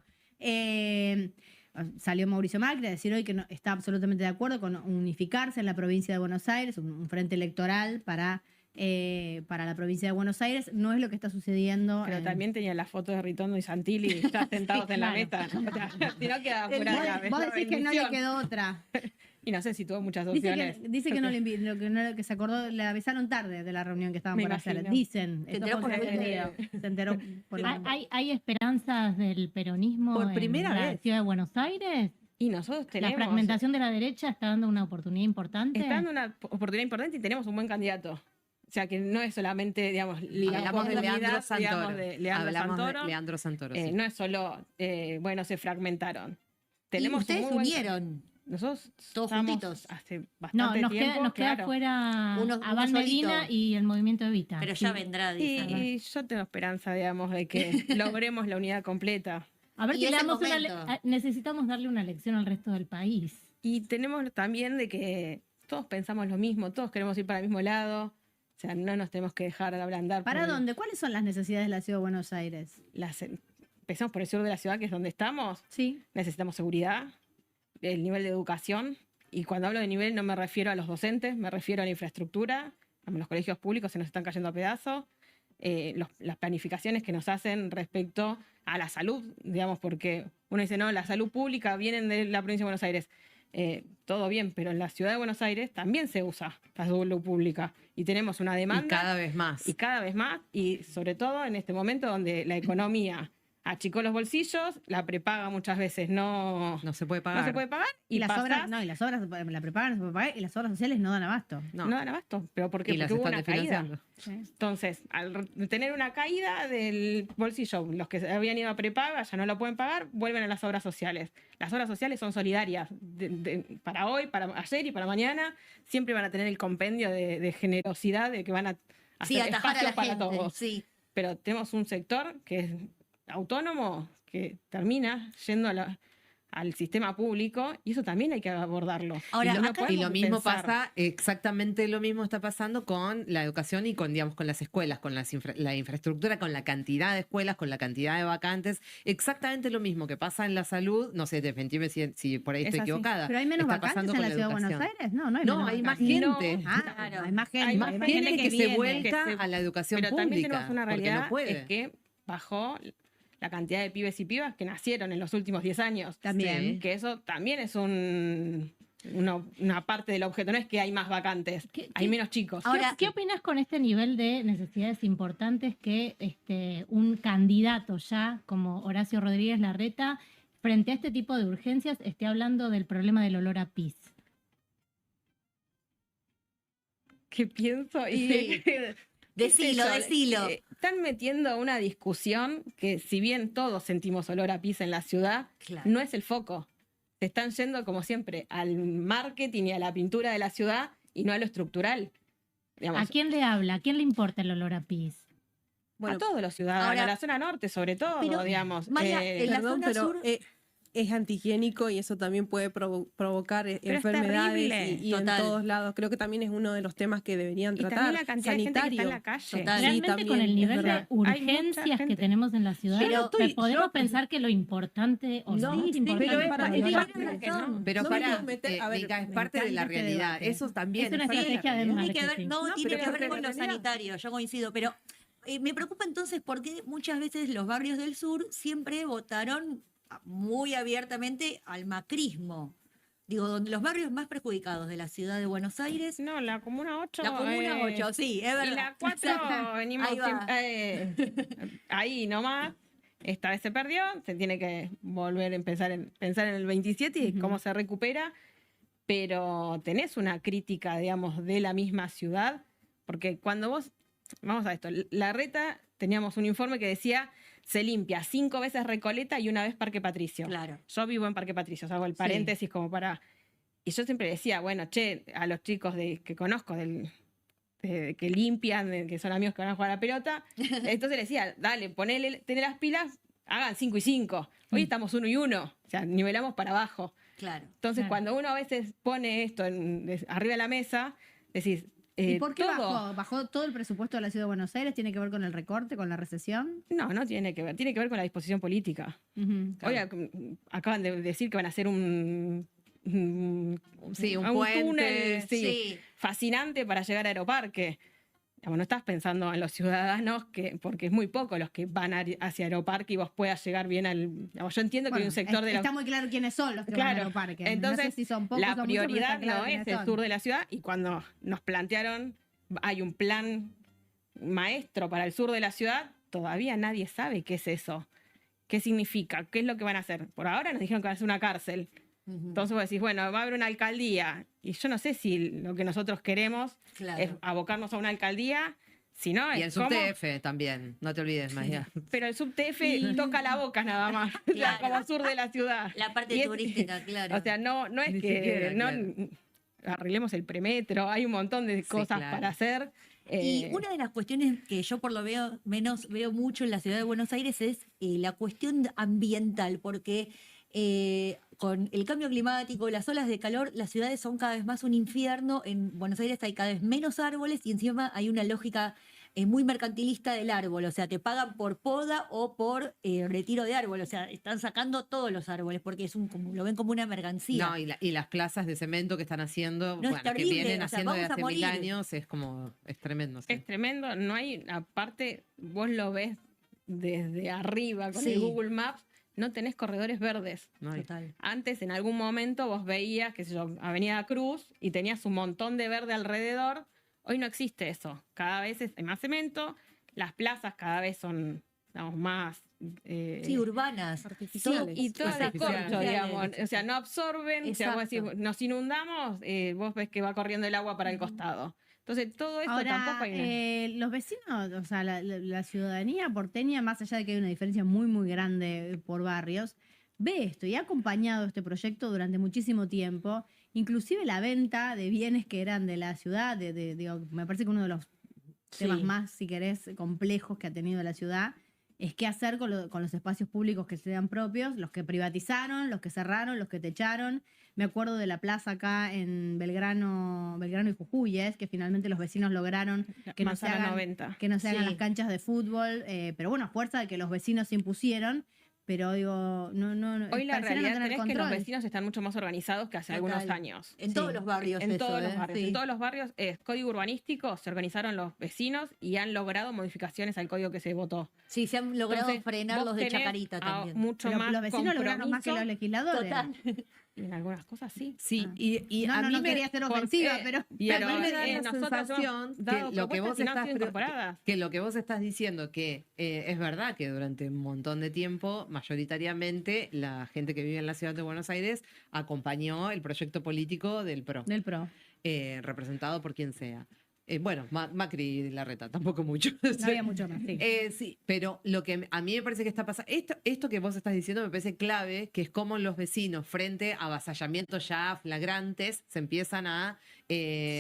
Salió Mauricio Macri a decir hoy que está absolutamente de acuerdo con unificarse en la provincia de Buenos Aires, un frente electoral para para la provincia de Buenos Aires. No es lo que está sucediendo. Pero también tenía la foto de Ritondo y Santilli ya sentados en la mesa, ¿no? O sea, si no queda fuera de la Vos la decís que no le bendición. quedó otra. Y no sé si tuvo muchas Dice opciones. que no le que se acordó, le avisaron tarde de la reunión que estaban Me por hacer. imagino. Dicen. Se enteró por el video. Se enteró por el ¿Hay esperanzas del peronismo Por en primera la vez. ciudad de Buenos Aires? Y nosotros ¿La tenemos... fragmentación de la derecha está dando una oportunidad importante? Está dando una oportunidad importante y tenemos un buen candidato. O sea, que no es solamente, digamos, la Hablamos de oportunidad, Leandro Santoro. digamos, de Leandro Hablamos Santoro. de Leandro Santoro, sí. No es solo, bueno, se fragmentaron. Y Tenemos ustedes un se muy buen- Unieron. Nosotros Todos estamos juntitos. hace No, bastante nos tiempo, queda claro. fuera Uno Abad solito. Medina y el movimiento Evita. Pero Sí. ya vendrá, dicen. Y yo tengo esperanza, digamos, de que logremos la unidad completa. A ver Y si es le el damos momento. necesitamos darle una lección al resto del país. Y tenemos también de que todos pensamos lo mismo, todos queremos ir para el mismo lado. O sea, no nos tenemos que dejar ablandar. ¿Para por dónde? ¿Cuáles son las necesidades de la ciudad de Buenos Aires? Empezamos por el sur de la ciudad, que es donde estamos. Sí. Necesitamos seguridad, el nivel de educación. Y cuando hablo de nivel no me refiero a los docentes, me refiero a la infraestructura. Los colegios públicos se nos están cayendo a pedazos. Las planificaciones que nos hacen respecto a la salud, digamos, porque uno dice, no, la salud pública viene de la provincia de Buenos Aires. Todo bien, pero en la ciudad de Buenos Aires también se usa la salud pública y tenemos una demanda. Y cada vez más. Y cada vez más, y sobre todo en este momento donde la economía achicó los bolsillos, la prepaga muchas veces no se puede no pagar. se puede pagar Y las pasás- obras, no, y las obras la prepagan, no se puede pagar, y las obras sociales no dan abasto. no dan abasto. ¿Pero por qué? Y las Porque hubo están una caída. desfinanciando. Entonces, al tener una caída del bolsillo, los que habían ido a prepaga ya no lo pueden pagar, vuelven a las obras sociales. Las obras sociales son solidarias. Para hoy, para ayer y para mañana, siempre van a tener el compendio de generosidad de que van a Sí, hacer atajar a espacio la para gente. todos. Sí. Pero tenemos un sector que es autónomo, que termina yendo al sistema público, y eso también hay que abordarlo. Ahora, no acá- Y lo podemos mismo pensar- pasa, exactamente lo mismo está pasando con la educación y con, digamos, con las escuelas, con la infraestructura, con la cantidad de escuelas, con la cantidad de vacantes. Exactamente lo mismo que pasa en la salud. No sé, desmentime si por ahí Es estoy así. equivocada. ¿Pero hay menos Está vacantes pasando en con la ciudad de Buenos educación. Aires? No, no hay No, menos hay más vacantes. gente. Ah, Claro. hay más gente. Hay más gente que se viene, vuelca que se- a la educación Pero pública. también tenemos una porque realidad, no puede. es que bajó la cantidad de pibes y pibas que nacieron en los últimos 10 años. También. Sí. Que eso también es una parte del objeto, no es que hay más vacantes, hay menos chicos. Ahora- ¿Qué opinas con este nivel de necesidades importantes que un candidato ya como Horacio Rodríguez Larreta, frente a este tipo de urgencias, esté hablando del problema del olor a pis? ¿Qué pienso? Y, Sí. qué sé Decilo, yo, decilo. Están metiendo una discusión que, si bien todos sentimos olor a pis en la ciudad, Claro. no es el foco. Se están yendo, como siempre, al marketing y a la pintura de la ciudad y no a lo estructural. Digamos, ¿A quién le habla? ¿A quién le importa el olor a pis? a todos los ciudadanos, ahora- a la zona norte sobre todo, Pero, digamos. Maya, en la Perdón, zona pero sur... es antihigiénico y eso también puede provocar es enfermedades terrible. y en Total. todos lados. Creo que también es uno de los temas que deberían Y tratar. también la cantidad de gente que está en la sanitario. calle. Total. Sí, Realmente también, con el es nivel de verdad. Hay mucha urgencias que gente. tenemos en la ciudad, Yo no estoy- podemos yo- pensar que lo importante o No, no es sí, importante. pero es para para- el es olor a para- pis. que no. Pero No para, me puedo meter- a ver, es me parte de la encanta este realidad. debate. Eso también Es una parte de la estrategia de realidad. Tiene que ver, marketing. no, No, tiene pero que ver en con lo realidad- sanitario, yo coincido, pero me preocupa entonces porque muchas veces los barrios del sur siempre votaron muy abiertamente al macrismo. Digo, donde los barrios más perjudicados de la ciudad de Buenos Aires, No, la Comuna 8. la Comuna 8, sí, es verdad. Y la 4 venimos Ahí va. ahí nomás. Esta vez se perdió, se tiene que volver a pensar en el 27 y cómo se recupera, pero tenés una crítica, digamos, de la misma ciudad, porque cuando vos, vamos a esto, Larreta teníamos un informe que decía se limpia 5 veces Recoleta y 1 vez Parque Patricio. Claro. Yo vivo en Parque Patricio, hago el paréntesis como para... Y yo siempre decía, bueno, che, a los chicos que conozco, que limpian, que son amigos que van a jugar a la pelota, entonces les decía, dale, tené las pilas, hagan 5 y 5. Hoy estamos 1 y 1, o sea, nivelamos para abajo. Claro. Entonces, Claro. cuando uno a veces pone esto arriba de la mesa, decís, ¿Y por qué todo... bajó? ¿Bajó todo el presupuesto de la ciudad de Buenos Aires? ¿Tiene que ver con el recorte, con la recesión? No, no tiene que ver, tiene que ver con la disposición política. Ujú. Hoy acaban de decir que van a hacer un Sí, un puente, túnel Sí. fascinante para llegar a Aeroparque. Digamos, no estás pensando en los ciudadanos, porque es muy poco los que van hacia Aeroparque y vos puedas llegar bien al... Digamos, yo entiendo que hay un sector de la... Está muy claro quiénes son los que van a Claro, Aeroparque. entonces no sé si son pocos la o muchos, pero prioridad está claro no quiénes es el son. sur de la ciudad, y cuando nos plantearon, hay un plan maestro para el sur de la ciudad, todavía nadie sabe qué es eso, qué significa, qué es lo que van a hacer. Por ahora nos dijeron que van a hacer una cárcel. Entonces vos decís, bueno, va a haber una alcaldía, y yo no sé si lo que nosotros queremos es abocarnos a una alcaldía. Si no, Y es el como- subTF también, no te olvides, María. Pero el subTF toca la boca nada más, o sea, Claro. como sur de la ciudad. La parte Y turística, claro. O sea, no es Ni que siquiera, no claro. arreglemos el premetro, hay un montón de Sí, cosas claro. para hacer. Y una de las cuestiones que yo por lo menos veo mucho en la ciudad de Buenos Aires es la cuestión ambiental, porque con el cambio climático, las olas de calor, las ciudades son cada vez más un infierno. En Buenos Aires hay cada vez menos árboles y encima hay una lógica muy mercantilista del árbol, o sea, te pagan por poda o por retiro de árbol, o sea, están sacando todos los árboles porque lo ven como una mercancía. No, y las plazas de cemento que están haciendo, No, es bueno, que terrible, vienen o sea, haciendo de vamos a hace 1000 morir. años, es tremendo. Sí. Es tremendo, no hay, aparte, vos lo ves desde arriba con Sí. el Google Maps, no tenés corredores verdes. No hay. Total. Antes, en algún momento, vos veías, qué sé yo, Avenida Cruz y tenías un montón de verde alrededor. Hoy no existe eso. Cada vez hay más cemento, las plazas cada vez son, digamos, más... Sí, urbanas. Artificiales. Y todas las Artificiales. corchos, digamos, o sea, no absorben, o sea, vos decís, Exacto. nos inundamos, vos ves que va corriendo el agua para el costado. Entonces, todo esto Ahora, tampoco hay... los vecinos, o sea, la ciudadanía porteña, más allá de que hay una diferencia muy, muy grande por barrios, ve esto y ha acompañado este proyecto durante muchísimo tiempo, inclusive la venta de bienes que eran de la ciudad, digo, me parece que uno de los temas Sí. más, si querés, complejos que ha tenido la ciudad es qué hacer con los espacios públicos que sean propios, los que privatizaron, los que cerraron, los que techaron. Me acuerdo de la plaza acá en Belgrano y Jujuy, que finalmente los vecinos lograron que no se Manzana hagan 90. que no se hagan Sí. las canchas de fútbol, pero bueno, a fuerza de que los vecinos se impusieron, pero digo, no Hoy la pareciera no realidad tener es que los control. vecinos están mucho más organizados que hace algunos Total. años. En Sí. todos los barrios. En eso, todos los ¿eh? barrios. Sí. En todos los barrios es código urbanístico, se organizaron los vecinos y han logrado modificaciones al código que se votó. Sí, se han logrado Entonces, frenar vos los de tenés Chacarita a también. mucho Pero más los vecinos lograron más que los compromiso, legisladores. Total. y en algunas cosas sí. Sí, Ah. y No, a no, mí no me, quería ser porque- ofensiva, pero y a Pero, mí me da la nosotros sensación hemos dado que lo que vos propuestas y no han estás sido incorporadas. que lo que vos estás diciendo que es verdad que durante un montón de tiempo mayoritariamente la gente que vive en la ciudad de Buenos Aires acompañó el proyecto político del PRO, del PRO. representado por quien sea. Bueno, Macri y Larreta, tampoco mucho. No había mucho más. Sí. Sí, pero lo que a mí me parece que está pasando, esto que vos estás diciendo me parece clave, que es cómo los vecinos frente a avasallamientos ya flagrantes se empiezan a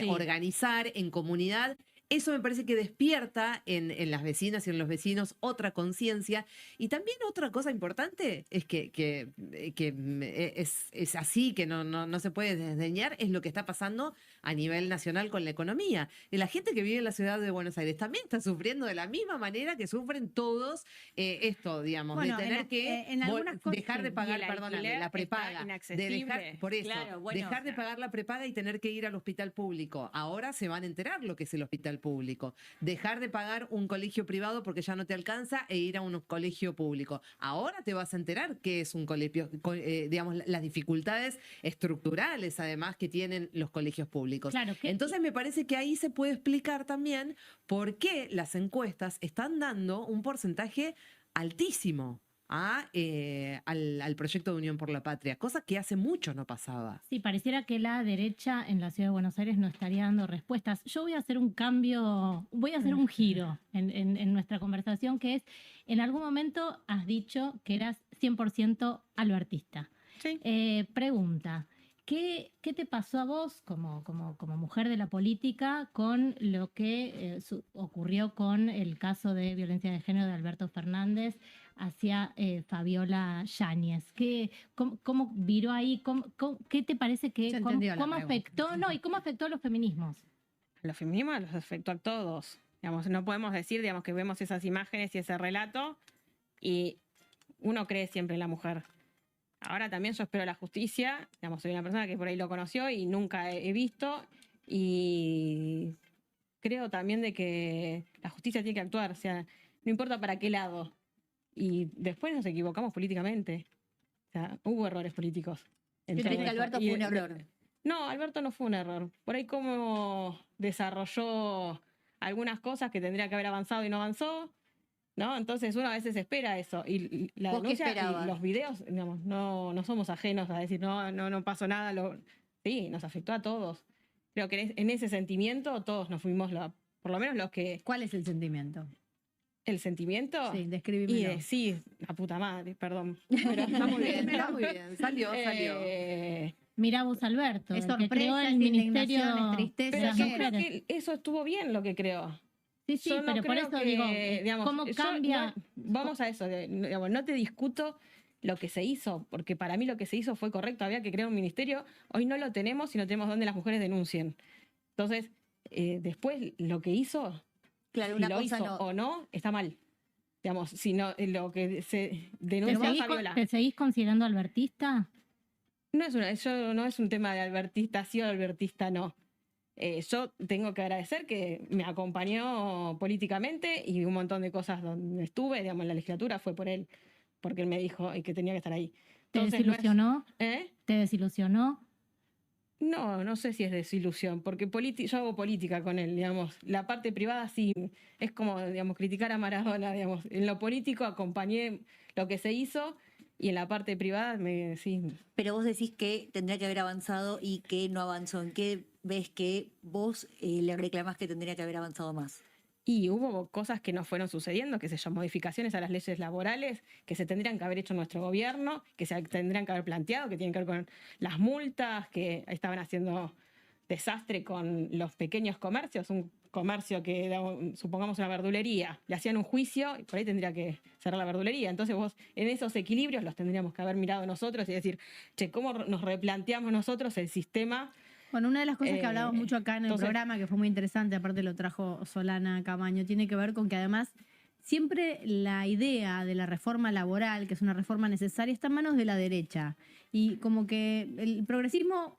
organizar en comunidad. Eso me parece que despierta en las vecinas y en los vecinos otra conciencia. Y también otra cosa importante es que es así, que no se puede desdeñar, es lo que está pasando a nivel nacional con la economía. Y la gente que vive en la ciudad de Buenos Aires también está sufriendo de la misma manera que sufren todos esto, digamos, Bueno, de tener que en algunas cosas, dejar de sí. pagar, Y el perdóname, alquiler la está prepaga. inaccesible. Por eso, Claro, bueno, dejar de o sea. pagar la prepaga y tener que ir al hospital público. Ahora se van a enterar lo que es el hospital público. Dejar de pagar un colegio privado porque ya no te alcanza e ir a un colegio público. Ahora te vas a enterar qué es un colegio, digamos, las dificultades estructurales además que tienen los colegios públicos. Claro, que- Entonces me parece que ahí se puede explicar también por qué las encuestas están dando un porcentaje altísimo al proyecto de Unión por la Patria, cosa que hace mucho no pasaba. Sí, pareciera que la derecha en la ciudad de Buenos Aires no estaría dando respuestas. Yo voy a hacer un cambio, voy a hacer un giro en nuestra conversación, que es, en algún momento has dicho que eras 100% albertista. Sí. Pregunta, ¿qué te pasó a vos como mujer de la política con lo que ocurrió con el caso de violencia de género de Alberto Fernández hacia Fabiola Yáñez? ¿Cómo viró ahí? ¿Qué te parece que Se cómo entendió la pregunta. afectó? No, ¿y cómo afectó a los feminismos? Los feminismos los afectó a todos. Digamos, no podemos decir, digamos, que vemos esas imágenes y ese relato y uno cree siempre en la mujer. Ahora también yo espero la justicia. Digamos, soy una persona que por ahí lo conoció y nunca he visto. Y creo también de que la justicia tiene que actuar, o sea, no importa para qué lado. Y después nos equivocamos políticamente. O sea, hubo errores políticos. en ¿Tú todo crees que esto. Alberto Y fue un error? No, Alberto no fue un error. Por ahí cómo desarrolló algunas cosas que tendría que haber avanzado y no avanzó, ¿no? Entonces uno a veces espera eso. Y la ¿Vos qué denuncia y esperabas? los videos, digamos, no somos ajenos a decir, no pasó nada. Sí, nos afectó a todos. Creo que en ese sentimiento todos nos fuimos, por lo menos los que... ¿Cuál es el sentimiento? ¿El sentimiento? Sí, Y describímelo. sí, la puta madre, perdón. Pero Está muy bien, está muy bien. Salió. Mirá vos, Alberto, Es el que creó sorpresa, el es Ministerio indignación, es tristeza. Pero de las yo Mujeres. creo que eso estuvo bien lo que creó. Sí, sí, Yo no pero por creo eso que, digo, digamos, ¿cómo yo cambia? vamos a eso, digamos, no te discuto lo que se hizo, porque para mí lo que se hizo fue correcto, había que crear un ministerio, hoy no lo tenemos y no tenemos donde las mujeres denuncien. Entonces, después lo que hizo, Claro, si una lo cosa hizo no. o no, está mal. Digamos, si no, lo que se ¿Te denuncia seguís, a Fabiola. te seguís considerando albertista? No es un tema de albertista sí o albertista no. Yo tengo que agradecer que me acompañó políticamente y un montón de cosas donde estuve, digamos, en la legislatura fue por él, porque él me dijo que tenía que estar ahí. ¿Te Entonces, no es- desilusionó? ¿Eh? ¿Te desilusionó? No sé si es desilusión, porque yo hago política con él, digamos. La parte privada sí, es como, digamos, criticar a Maradona, digamos. En lo político acompañé lo que se hizo y en la parte privada sí. Pero vos decís que tendría que haber avanzado y que no avanzó. ¿En qué ves que vos le reclamás que tendría que haber avanzado más? Y hubo cosas que no fueron sucediendo, que se llaman modificaciones a las leyes laborales, que se tendrían que haber hecho en nuestro gobierno, que se tendrían que haber planteado, que tienen que ver con las multas, que estaban haciendo desastre con los pequeños comercios, un comercio que era, supongamos, una verdulería, le hacían un juicio y por ahí tendría que cerrar la verdulería. Entonces vos, en esos equilibrios los tendríamos que haber mirado nosotros y decir, che, ¿cómo nos replanteamos nosotros el sistema? Bueno, una de las cosas que hablamos mucho acá en el entonces- programa, que fue muy interesante, aparte lo trajo Solana Camaño, tiene que ver con que además siempre la idea de la reforma laboral, que es una reforma necesaria, está en manos de la derecha. Y como que el progresismo,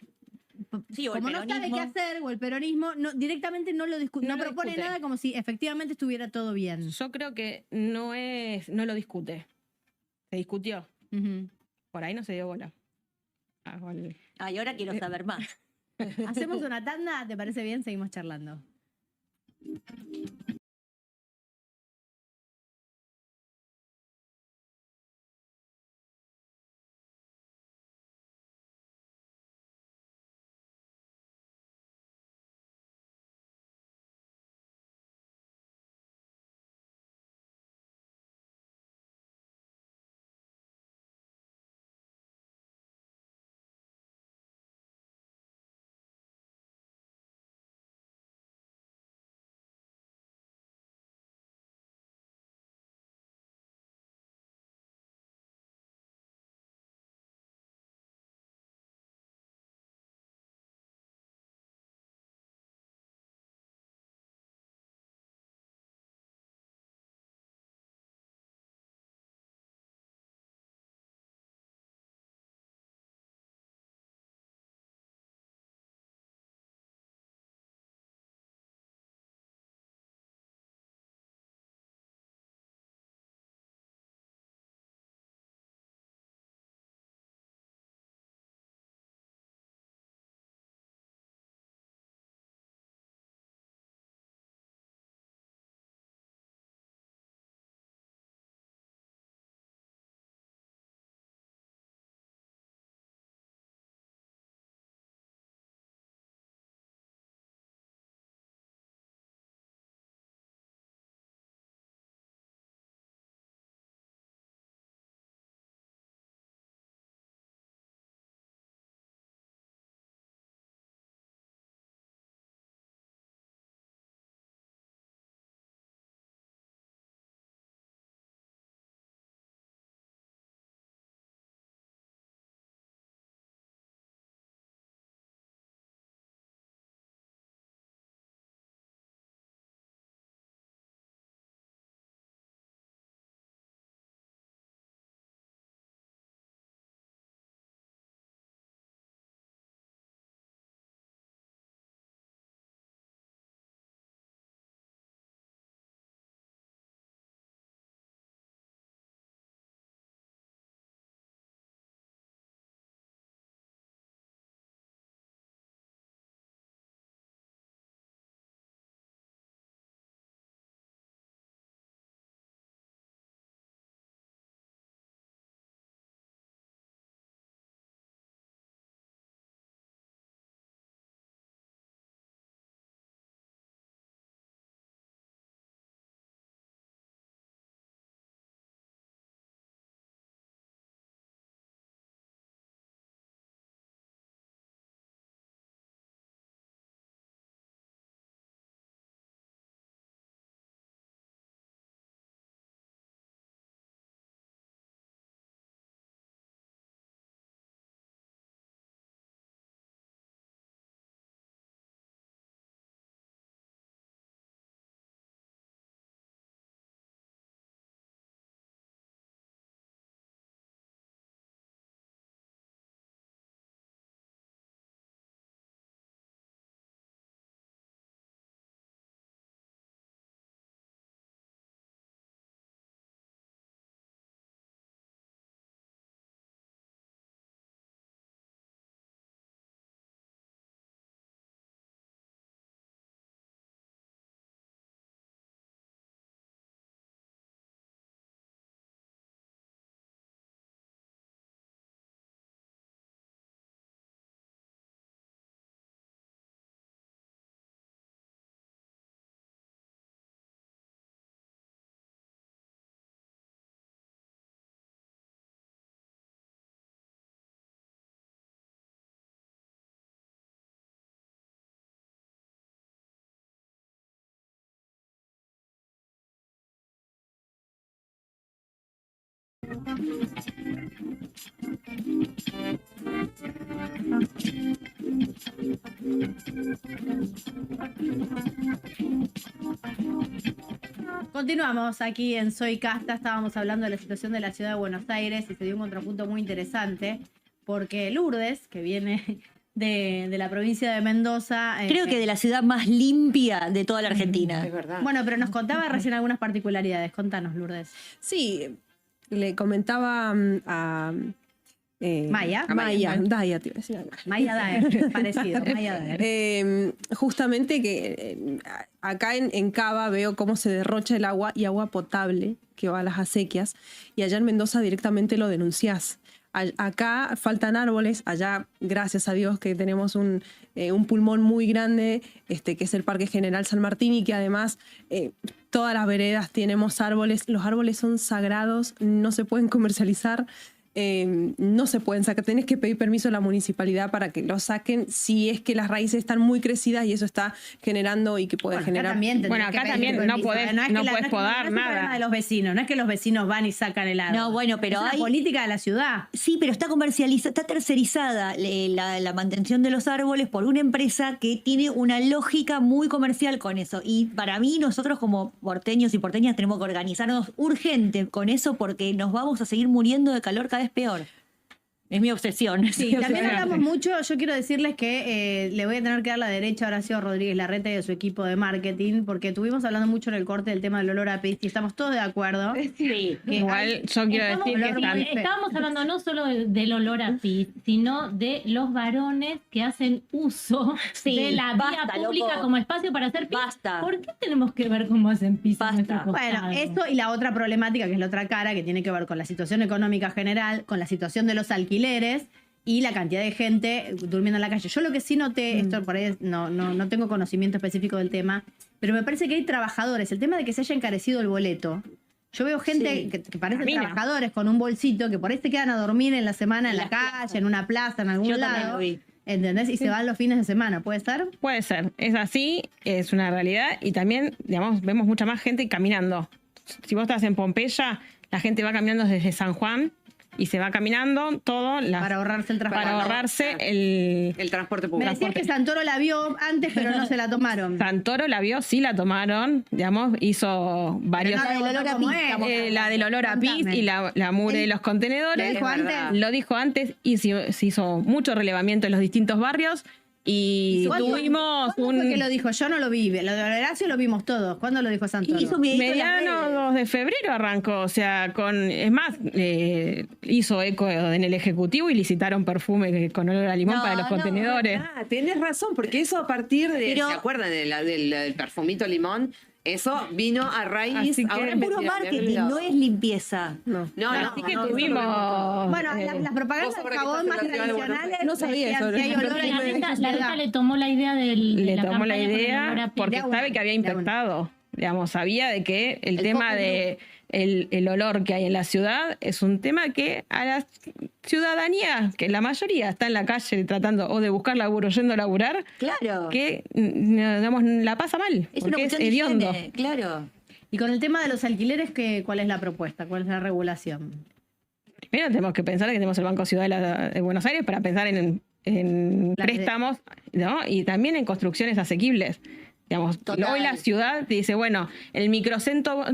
Sí, o el como no sabe peronismo. qué hacer, o el peronismo, directamente no lo discute, No no lo propone discute. nada como si efectivamente estuviera todo bien. Yo creo que no lo discute. Se discutió. Ujú. Por ahí no se dio bola. Ah, y ahora quiero saber más. Hacemos una tanda, ¿te parece bien? Seguimos charlando. Continuamos aquí en Soy Casta, estábamos hablando de la situación de la ciudad de Buenos Aires y se dio un contrapunto muy interesante porque Lourdes, que viene de la provincia de Mendoza... Creo que de la ciudad más limpia de toda la Argentina. Es verdad. Bueno, pero nos contaba recién algunas particularidades. Contanos, Lourdes. Sí, le comentaba a Maya. Daya, te iba a decir algo. Maya Daer, parecido, Maya Daer. Justamente que acá en Cava veo cómo se derrocha el agua y agua potable que va a las acequias, y allá en Mendoza directamente lo denunciás. Acá faltan árboles, allá gracias a Dios que tenemos un pulmón muy grande, que es el Parque General San Martín, y que además todas las veredas tenemos árboles. Los árboles son sagrados, no se pueden comercializar. No se pueden sacar, tenés que pedir permiso a la municipalidad para que lo saquen si es que las raíces están muy crecidas y eso está generando y que puede generar... Acá también no podés podar nada. Es un problema de los vecinos, no es que los vecinos van y sacan el árbol. No, bueno, pero es hay... una política de la ciudad. Sí, pero está comercializada, está tercerizada la mantención de los árboles por una empresa que tiene una lógica muy comercial con eso. Y para mí, nosotros como porteños y porteñas tenemos que organizarnos urgente con eso porque nos vamos a seguir muriendo de calor cada vez peor. Es mi obsesión. Sí, también hablamos mucho. Yo quiero decirles que le voy a tener que dar la derecha a Horacio Rodríguez Larreta y a su equipo de marketing, porque estuvimos hablando mucho en el corte del tema del olor a pis y estamos todos de acuerdo. Sí. Igual yo quiero decir que estábamos hablando no solo del olor a pis, sino de los varones que hacen uso de la vía pública como espacio para hacer pis. Basta. ¿Por qué tenemos que ver cómo hacen pis? Basta. Bueno, esto y la otra problemática, que es la otra cara, que tiene que ver con la situación económica general, con la situación de los alquileres y la cantidad de gente durmiendo en la calle. Yo lo que sí noté, esto por ahí no tengo conocimiento específico del tema, pero me parece que hay trabajadores. El tema de que se haya encarecido el boleto. Yo veo gente que parece trabajadores con un bolsito que por ahí se quedan a dormir en la semana en la calle, en una plaza, en algún lado. ¿Entendés? Y se van los fines de semana, ¿puede ser? Puede ser, es así, es una realidad y también, digamos, vemos mucha más gente caminando. Si vos estás en Pompeya, la gente va caminando desde San Juan y se va caminando todo para ahorrarse el transporte. Para ahorrarse el transporte público. Me decías que Santoro la vio antes, pero no se la tomaron. Santoro la vio, sí la tomaron, digamos, hizo varios... La del olor a pis y la mure de los contenedores. ¿Lo dijo antes? Lo dijo antes y se hizo mucho relevamiento en los distintos barrios. Y tuvimos ¿Cuándo fue que lo dijo? Yo no lo vi. Lo de Horacio lo vimos todos. ¿Cuándo lo dijo Santoro? Medianos de febrero arrancó. O sea, es más, hizo eco en el Ejecutivo y licitaron perfume con olor a limón para los contenedores. Tenés razón, porque eso a partir de... ¿se acuerdan del perfumito limón? Eso vino a raíz... Ahora es puro marketing, no es limpieza. Así que tuvimos... Bueno, las propagandas de jabón más tradicionales... No sabía eso. La neta le tomó la idea Le tomó la idea porque sabe que había impactado. Digamos, sabía de que el tema de el olor que hay en la ciudad es un tema que a la ciudadanía, que la mayoría está en la calle tratando o de buscar laburo, yendo a laburar, claro, que digamos, la pasa mal, es porque una es hediondo. Claro. Y con el tema de los alquileres, ¿cuál es la propuesta? ¿Cuál es la regulación? Primero tenemos que pensar que tenemos el Banco Ciudad de Buenos Aires para pensar en préstamos, ¿no? Y también en construcciones asequibles. Digamos, hoy la ciudad dice, bueno, el microcentro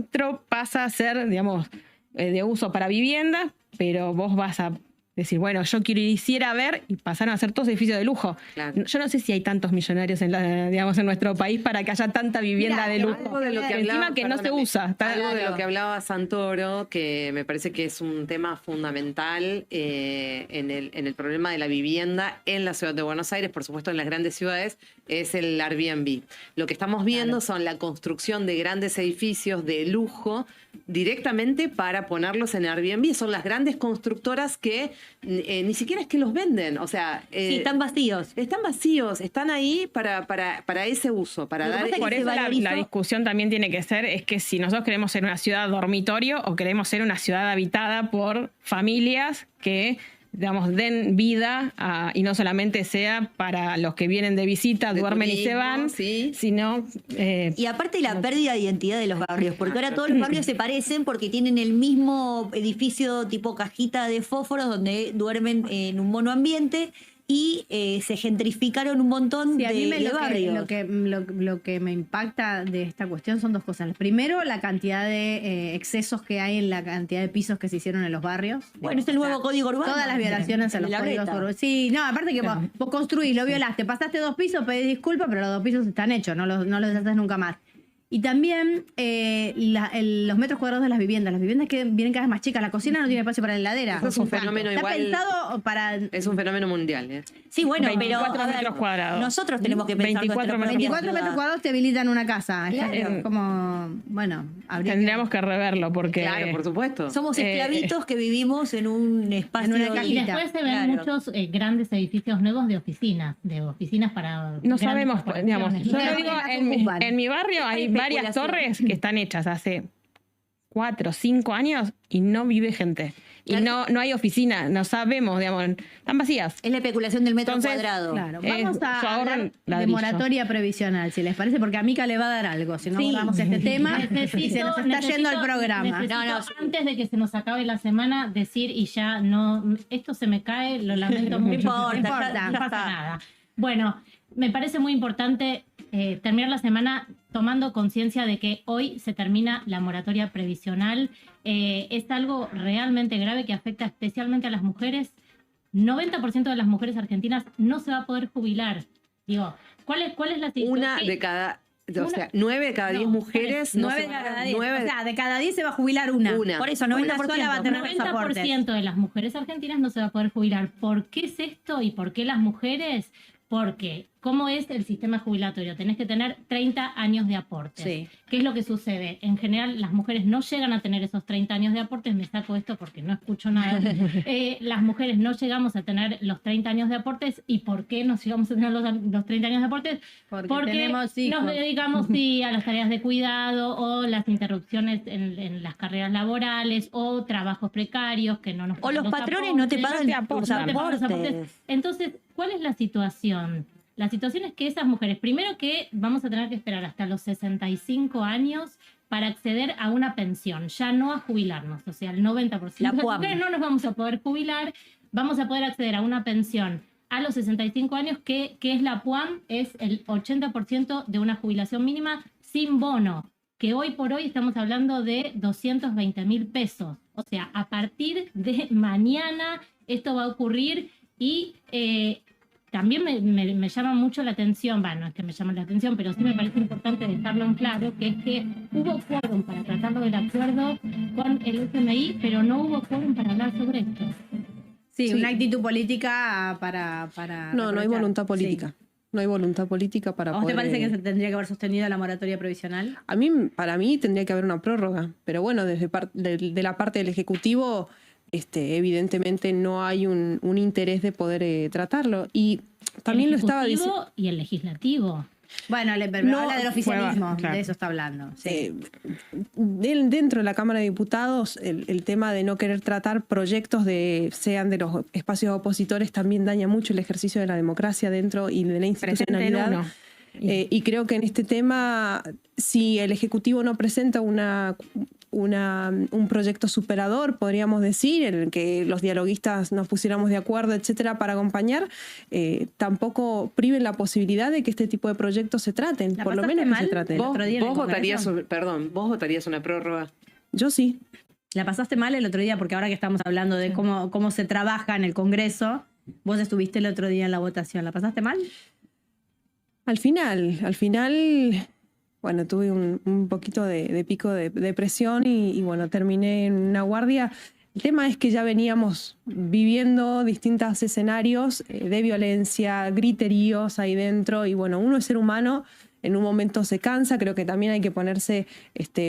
pasa a ser, digamos, de uso para vivienda, pero vos vas a decir, bueno, yo quisiera ver, y pasaron a ser todos edificios de lujo. Claro. Yo no sé si hay tantos millonarios en nuestro país para que haya tanta vivienda de lujo. Algo de lo que hablaba, encima que no se usa. Algo de lo que hablaba Santoro, que me parece que es un tema fundamental en el problema de la vivienda en la ciudad de Buenos Aires, por supuesto en las grandes ciudades, es el Airbnb. Lo que estamos viendo son la construcción de grandes edificios de lujo directamente para ponerlos en Airbnb. Son las grandes constructoras que ni siquiera es que los venden, o sea... sí, están vacíos. Están vacíos, están ahí para ese uso, para dar... Por eso la discusión también tiene que ser, es que si nosotros queremos ser una ciudad dormitorio o queremos ser una ciudad habitada por familias que digamos, den vida y no solamente sea para los que vienen de visita, De duermen y se turismo, van, sí. sino... Y aparte la pérdida de identidad de los barrios, porque ahora todos los barrios se parecen porque tienen el mismo edificio tipo cajita de fósforos donde duermen en un monoambiente y se gentrificaron un montón Sí, a mí de barrios. lo que me impacta de esta cuestión son dos cosas. Primero, la cantidad de excesos que hay en la cantidad de pisos que se hicieron en los barrios. Bueno, es el nuevo código urbano. Todas las violaciones a los La códigos Reta. urbanos. Sí, no, aparte que vos construís, lo violaste, pasaste 2 pisos, pedís disculpas, pero los 2 pisos están hechos, no los deshaces nunca más. Y también los metros cuadrados de las viviendas que vienen cada vez más chicas. La cocina no tiene espacio para la heladera. Eso es un fenómeno Está igual. pensado para... Es un fenómeno mundial, ¿eh? Sí, bueno, pero 24 a ver, metros cuadrados. nosotros tenemos que pensar 24 nuestra propia 24 metros ciudad. cuadrados te habilitan una casa. Claro. Es como, bueno, habría Tendríamos que reverlo porque... Claro, por supuesto. Somos esclavitos que vivimos en un espacio En una Y cajita. después se ven Claro. muchos grandes edificios nuevos de oficinas para... No grandes sabemos, digamos, corporaciones. yo Claro, lo digo, las en ocupan. mi barrio hay Hay varias especulación. torres que están hechas hace 4 o 5 años y no vive gente. Y no hay oficina, no sabemos, digamos, están vacías. Es la especulación del metro Entonces, cuadrado. Claro, Eh, vamos yo a ahorro hablar en de ladrillo. moratoria previsional, si les parece, porque a Mica le va a dar algo, si no Sí. abordamos este tema y se nos está yendo el programa. Necesito, antes de que se nos acabe la semana, decir y ya no, esto se me cae, lo lamento mucho. importa, no ya- importa. ya No pasa está. nada. Bueno, me parece muy importante terminar la semana tomando conciencia de que hoy se termina la moratoria previsional. Es algo realmente grave que afecta especialmente a las mujeres. 90% de las mujeres argentinas no se va a poder jubilar. Digo, ¿cuál es la situación? Una de cada... O sea, 9 de cada 10 mujeres... no 9 se de van a- cada 10. 9 O sea, de cada 10 se va a jubilar una. Por eso, Una 90%. sola va a tener los aportes. 90% de las mujeres argentinas no se va a poder jubilar. ¿Por qué es esto y por qué las mujeres? Porque, ¿cómo es el sistema jubilatorio? Tenés que tener 30 años de aportes. Sí. ¿Qué es lo que sucede? En general, las mujeres no llegan a tener esos 30 años de aportes. Me saco esto porque no escucho nada. Las mujeres no llegamos a tener los 30 años de aportes. ¿Y por qué no llegamos a tener los 30 años de aportes? Porque tenemos hijos. Nos dedicamos sí, a las tareas de cuidado o las interrupciones en las carreras laborales o trabajos precarios que no nos O los pagan patrones no te aportes. pagan te tus aportan. No te pagan los aportes. aportes. Entonces, ¿cuál es la situación? La situación es que esas mujeres, primero que vamos a tener que esperar hasta los 65 años para acceder a una pensión, ya no a jubilarnos, o sea, el 90% La de las PUAM. mujeres no nos vamos a poder jubilar, vamos a poder acceder a una pensión a los 65 años, que es la PUAM, es el 80% de una jubilación mínima sin bono, que hoy por hoy estamos hablando de 220.000 pesos. O sea, a partir de mañana esto va a ocurrir y también me llama mucho la atención, bueno, no es que me llama la atención, pero sí me parece importante dejarlo en claro, que es que hubo quórum para tratarlo del acuerdo con el FMI, pero no hubo quórum para hablar sobre esto. Sí, una actitud política para No hay reprochar. voluntad política. Sí. No hay voluntad política para ¿A vos te poder... parece que se tendría que haber sostenido la moratoria provisional? Para mí tendría que haber una prórroga, pero bueno, de la parte del Ejecutivo, evidentemente no hay un interés de poder tratarlo. Y también lo estaba diciendo... Ejecutivo y el legislativo. Bueno, No, habla del oficialismo, claro. de eso está hablando. Sí. Dentro de la Cámara de Diputados, el tema de no querer tratar proyectos sean de los espacios opositores también daña mucho el ejercicio de la democracia dentro y de la Presente en institucionalidad. uno. Y creo que en este tema, si el Ejecutivo no presenta un proyecto superador, podríamos decir, en el que los dialoguistas nos pusiéramos de acuerdo, etcétera, para acompañar, tampoco priven la posibilidad de que este tipo de proyectos se traten, ¿La por lo pasaste menos que mal? se traten. ¿Vos? otro día en el votarías, Congreso. vos votarías una prórroga. Yo sí. La pasaste mal el otro día, porque ahora que estamos hablando de cómo se trabaja en el Congreso, vos estuviste el otro día en la votación. ¿La pasaste mal? Al final, bueno, tuve un poquito de pico de depresión y bueno, terminé en una guardia. El tema es que ya veníamos viviendo distintos escenarios de violencia, griteríos ahí dentro y bueno, uno es ser humano en un momento se cansa, creo que también hay que ponerse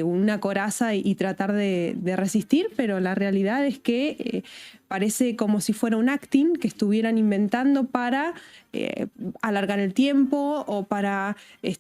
una coraza y tratar de resistir, pero la realidad es que parece como si fuera un acting que estuvieran inventando para alargar el tiempo o para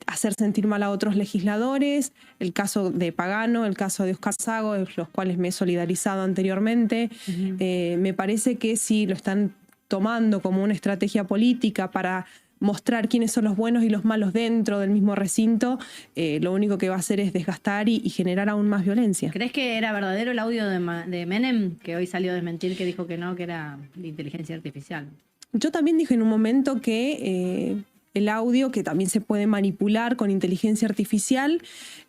hacer sentir mal a otros legisladores. El caso de Pagano, el caso de Oscar Sago, los cuales me he solidarizado anteriormente. Me parece que si lo están tomando como una estrategia política para mostrar quiénes son los buenos y los malos dentro del mismo recinto, lo único que va a hacer es desgastar y generar aún más violencia. ¿Crees que era verdadero el audio de Menem, que hoy salió a desmentir, que dijo que no, que era de inteligencia artificial? Yo también dije en un momento que el audio, que también se puede manipular con inteligencia artificial,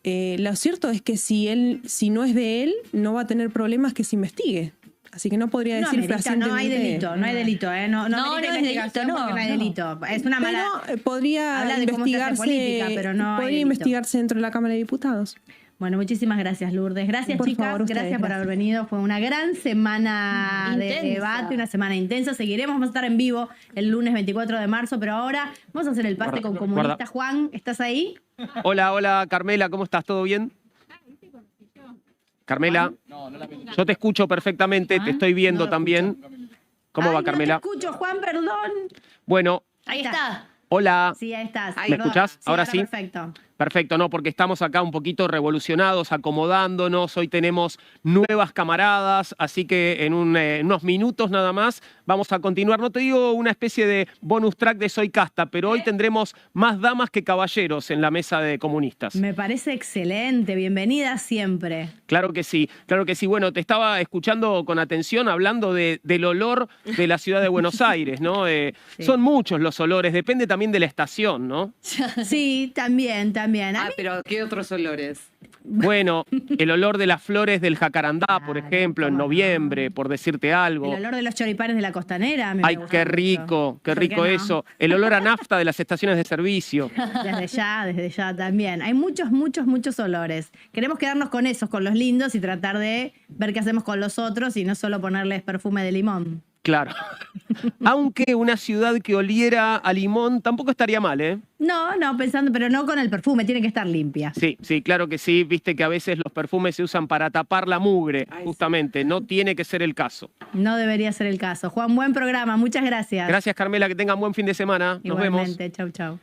lo cierto es que si no es de él, no va a tener problemas que se investigue. Así que no podría decir fehacientemente. No hay delito, no hay delito, ¿eh? No es delito, no hay delito. Es una mala... Pero podría investigarse, política, pero no podría investigarse dentro de la Cámara de Diputados. Bueno, muchísimas gracias, Lourdes. Gracias, Por chicas. favor, ustedes, gracias por haber venido. Fue una gran semana de debate, una semana intensa. Seguiremos, vamos a estar en vivo el lunes 24 de marzo, pero ahora vamos a hacer el pase con comunista. Juan, ¿estás ahí? Hola, Carmela, ¿cómo estás? ¿Todo bien? Carmela, yo te escucho perfectamente, te estoy viendo también. ¿Cómo va, Carmela? No te escucho, Juan, perdón. Bueno. Ahí está. Hola. Sí, ahí estás. ¿Me escuchás? Ahora sí. Perfecto. Perfecto, no, porque estamos acá un poquito revolucionados, acomodándonos. Hoy tenemos nuevas camaradas, así que en unos minutos nada más vamos a continuar. No te digo una especie de bonus track de Soy Casta, pero hoy tendremos más damas que caballeros en la mesa de comunistas. Me parece excelente. Bienvenida siempre. Claro que sí, claro que sí. Bueno, te estaba escuchando con atención hablando del olor de la ciudad de Buenos Aires, ¿no? Sí. Son muchos los olores, depende también de la estación, ¿no? Sí, también. Pero ¿qué otros olores? Bueno, el olor de las flores del jacarandá, por ejemplo, en noviembre, por decirte algo. El olor de los choripanes de la costanera. Ay, qué rico eso. El olor a nafta de las estaciones de servicio. Desde ya también. Hay muchos olores. Queremos quedarnos con esos, con los lindos y tratar de ver qué hacemos con los otros y no solo ponerles perfume de limón. Claro. Aunque una ciudad que oliera a limón tampoco estaría mal, ¿eh? No, pensando, pero no con el perfume, tiene que estar limpia. Sí, claro que sí. Viste que a veces los perfumes se usan para tapar la mugre, justamente. No tiene que ser el caso. No debería ser el caso. Juan, buen programa. Muchas gracias. Gracias, Carmela. Que tengan buen fin de semana. Nos vemos. Igualmente. Chau.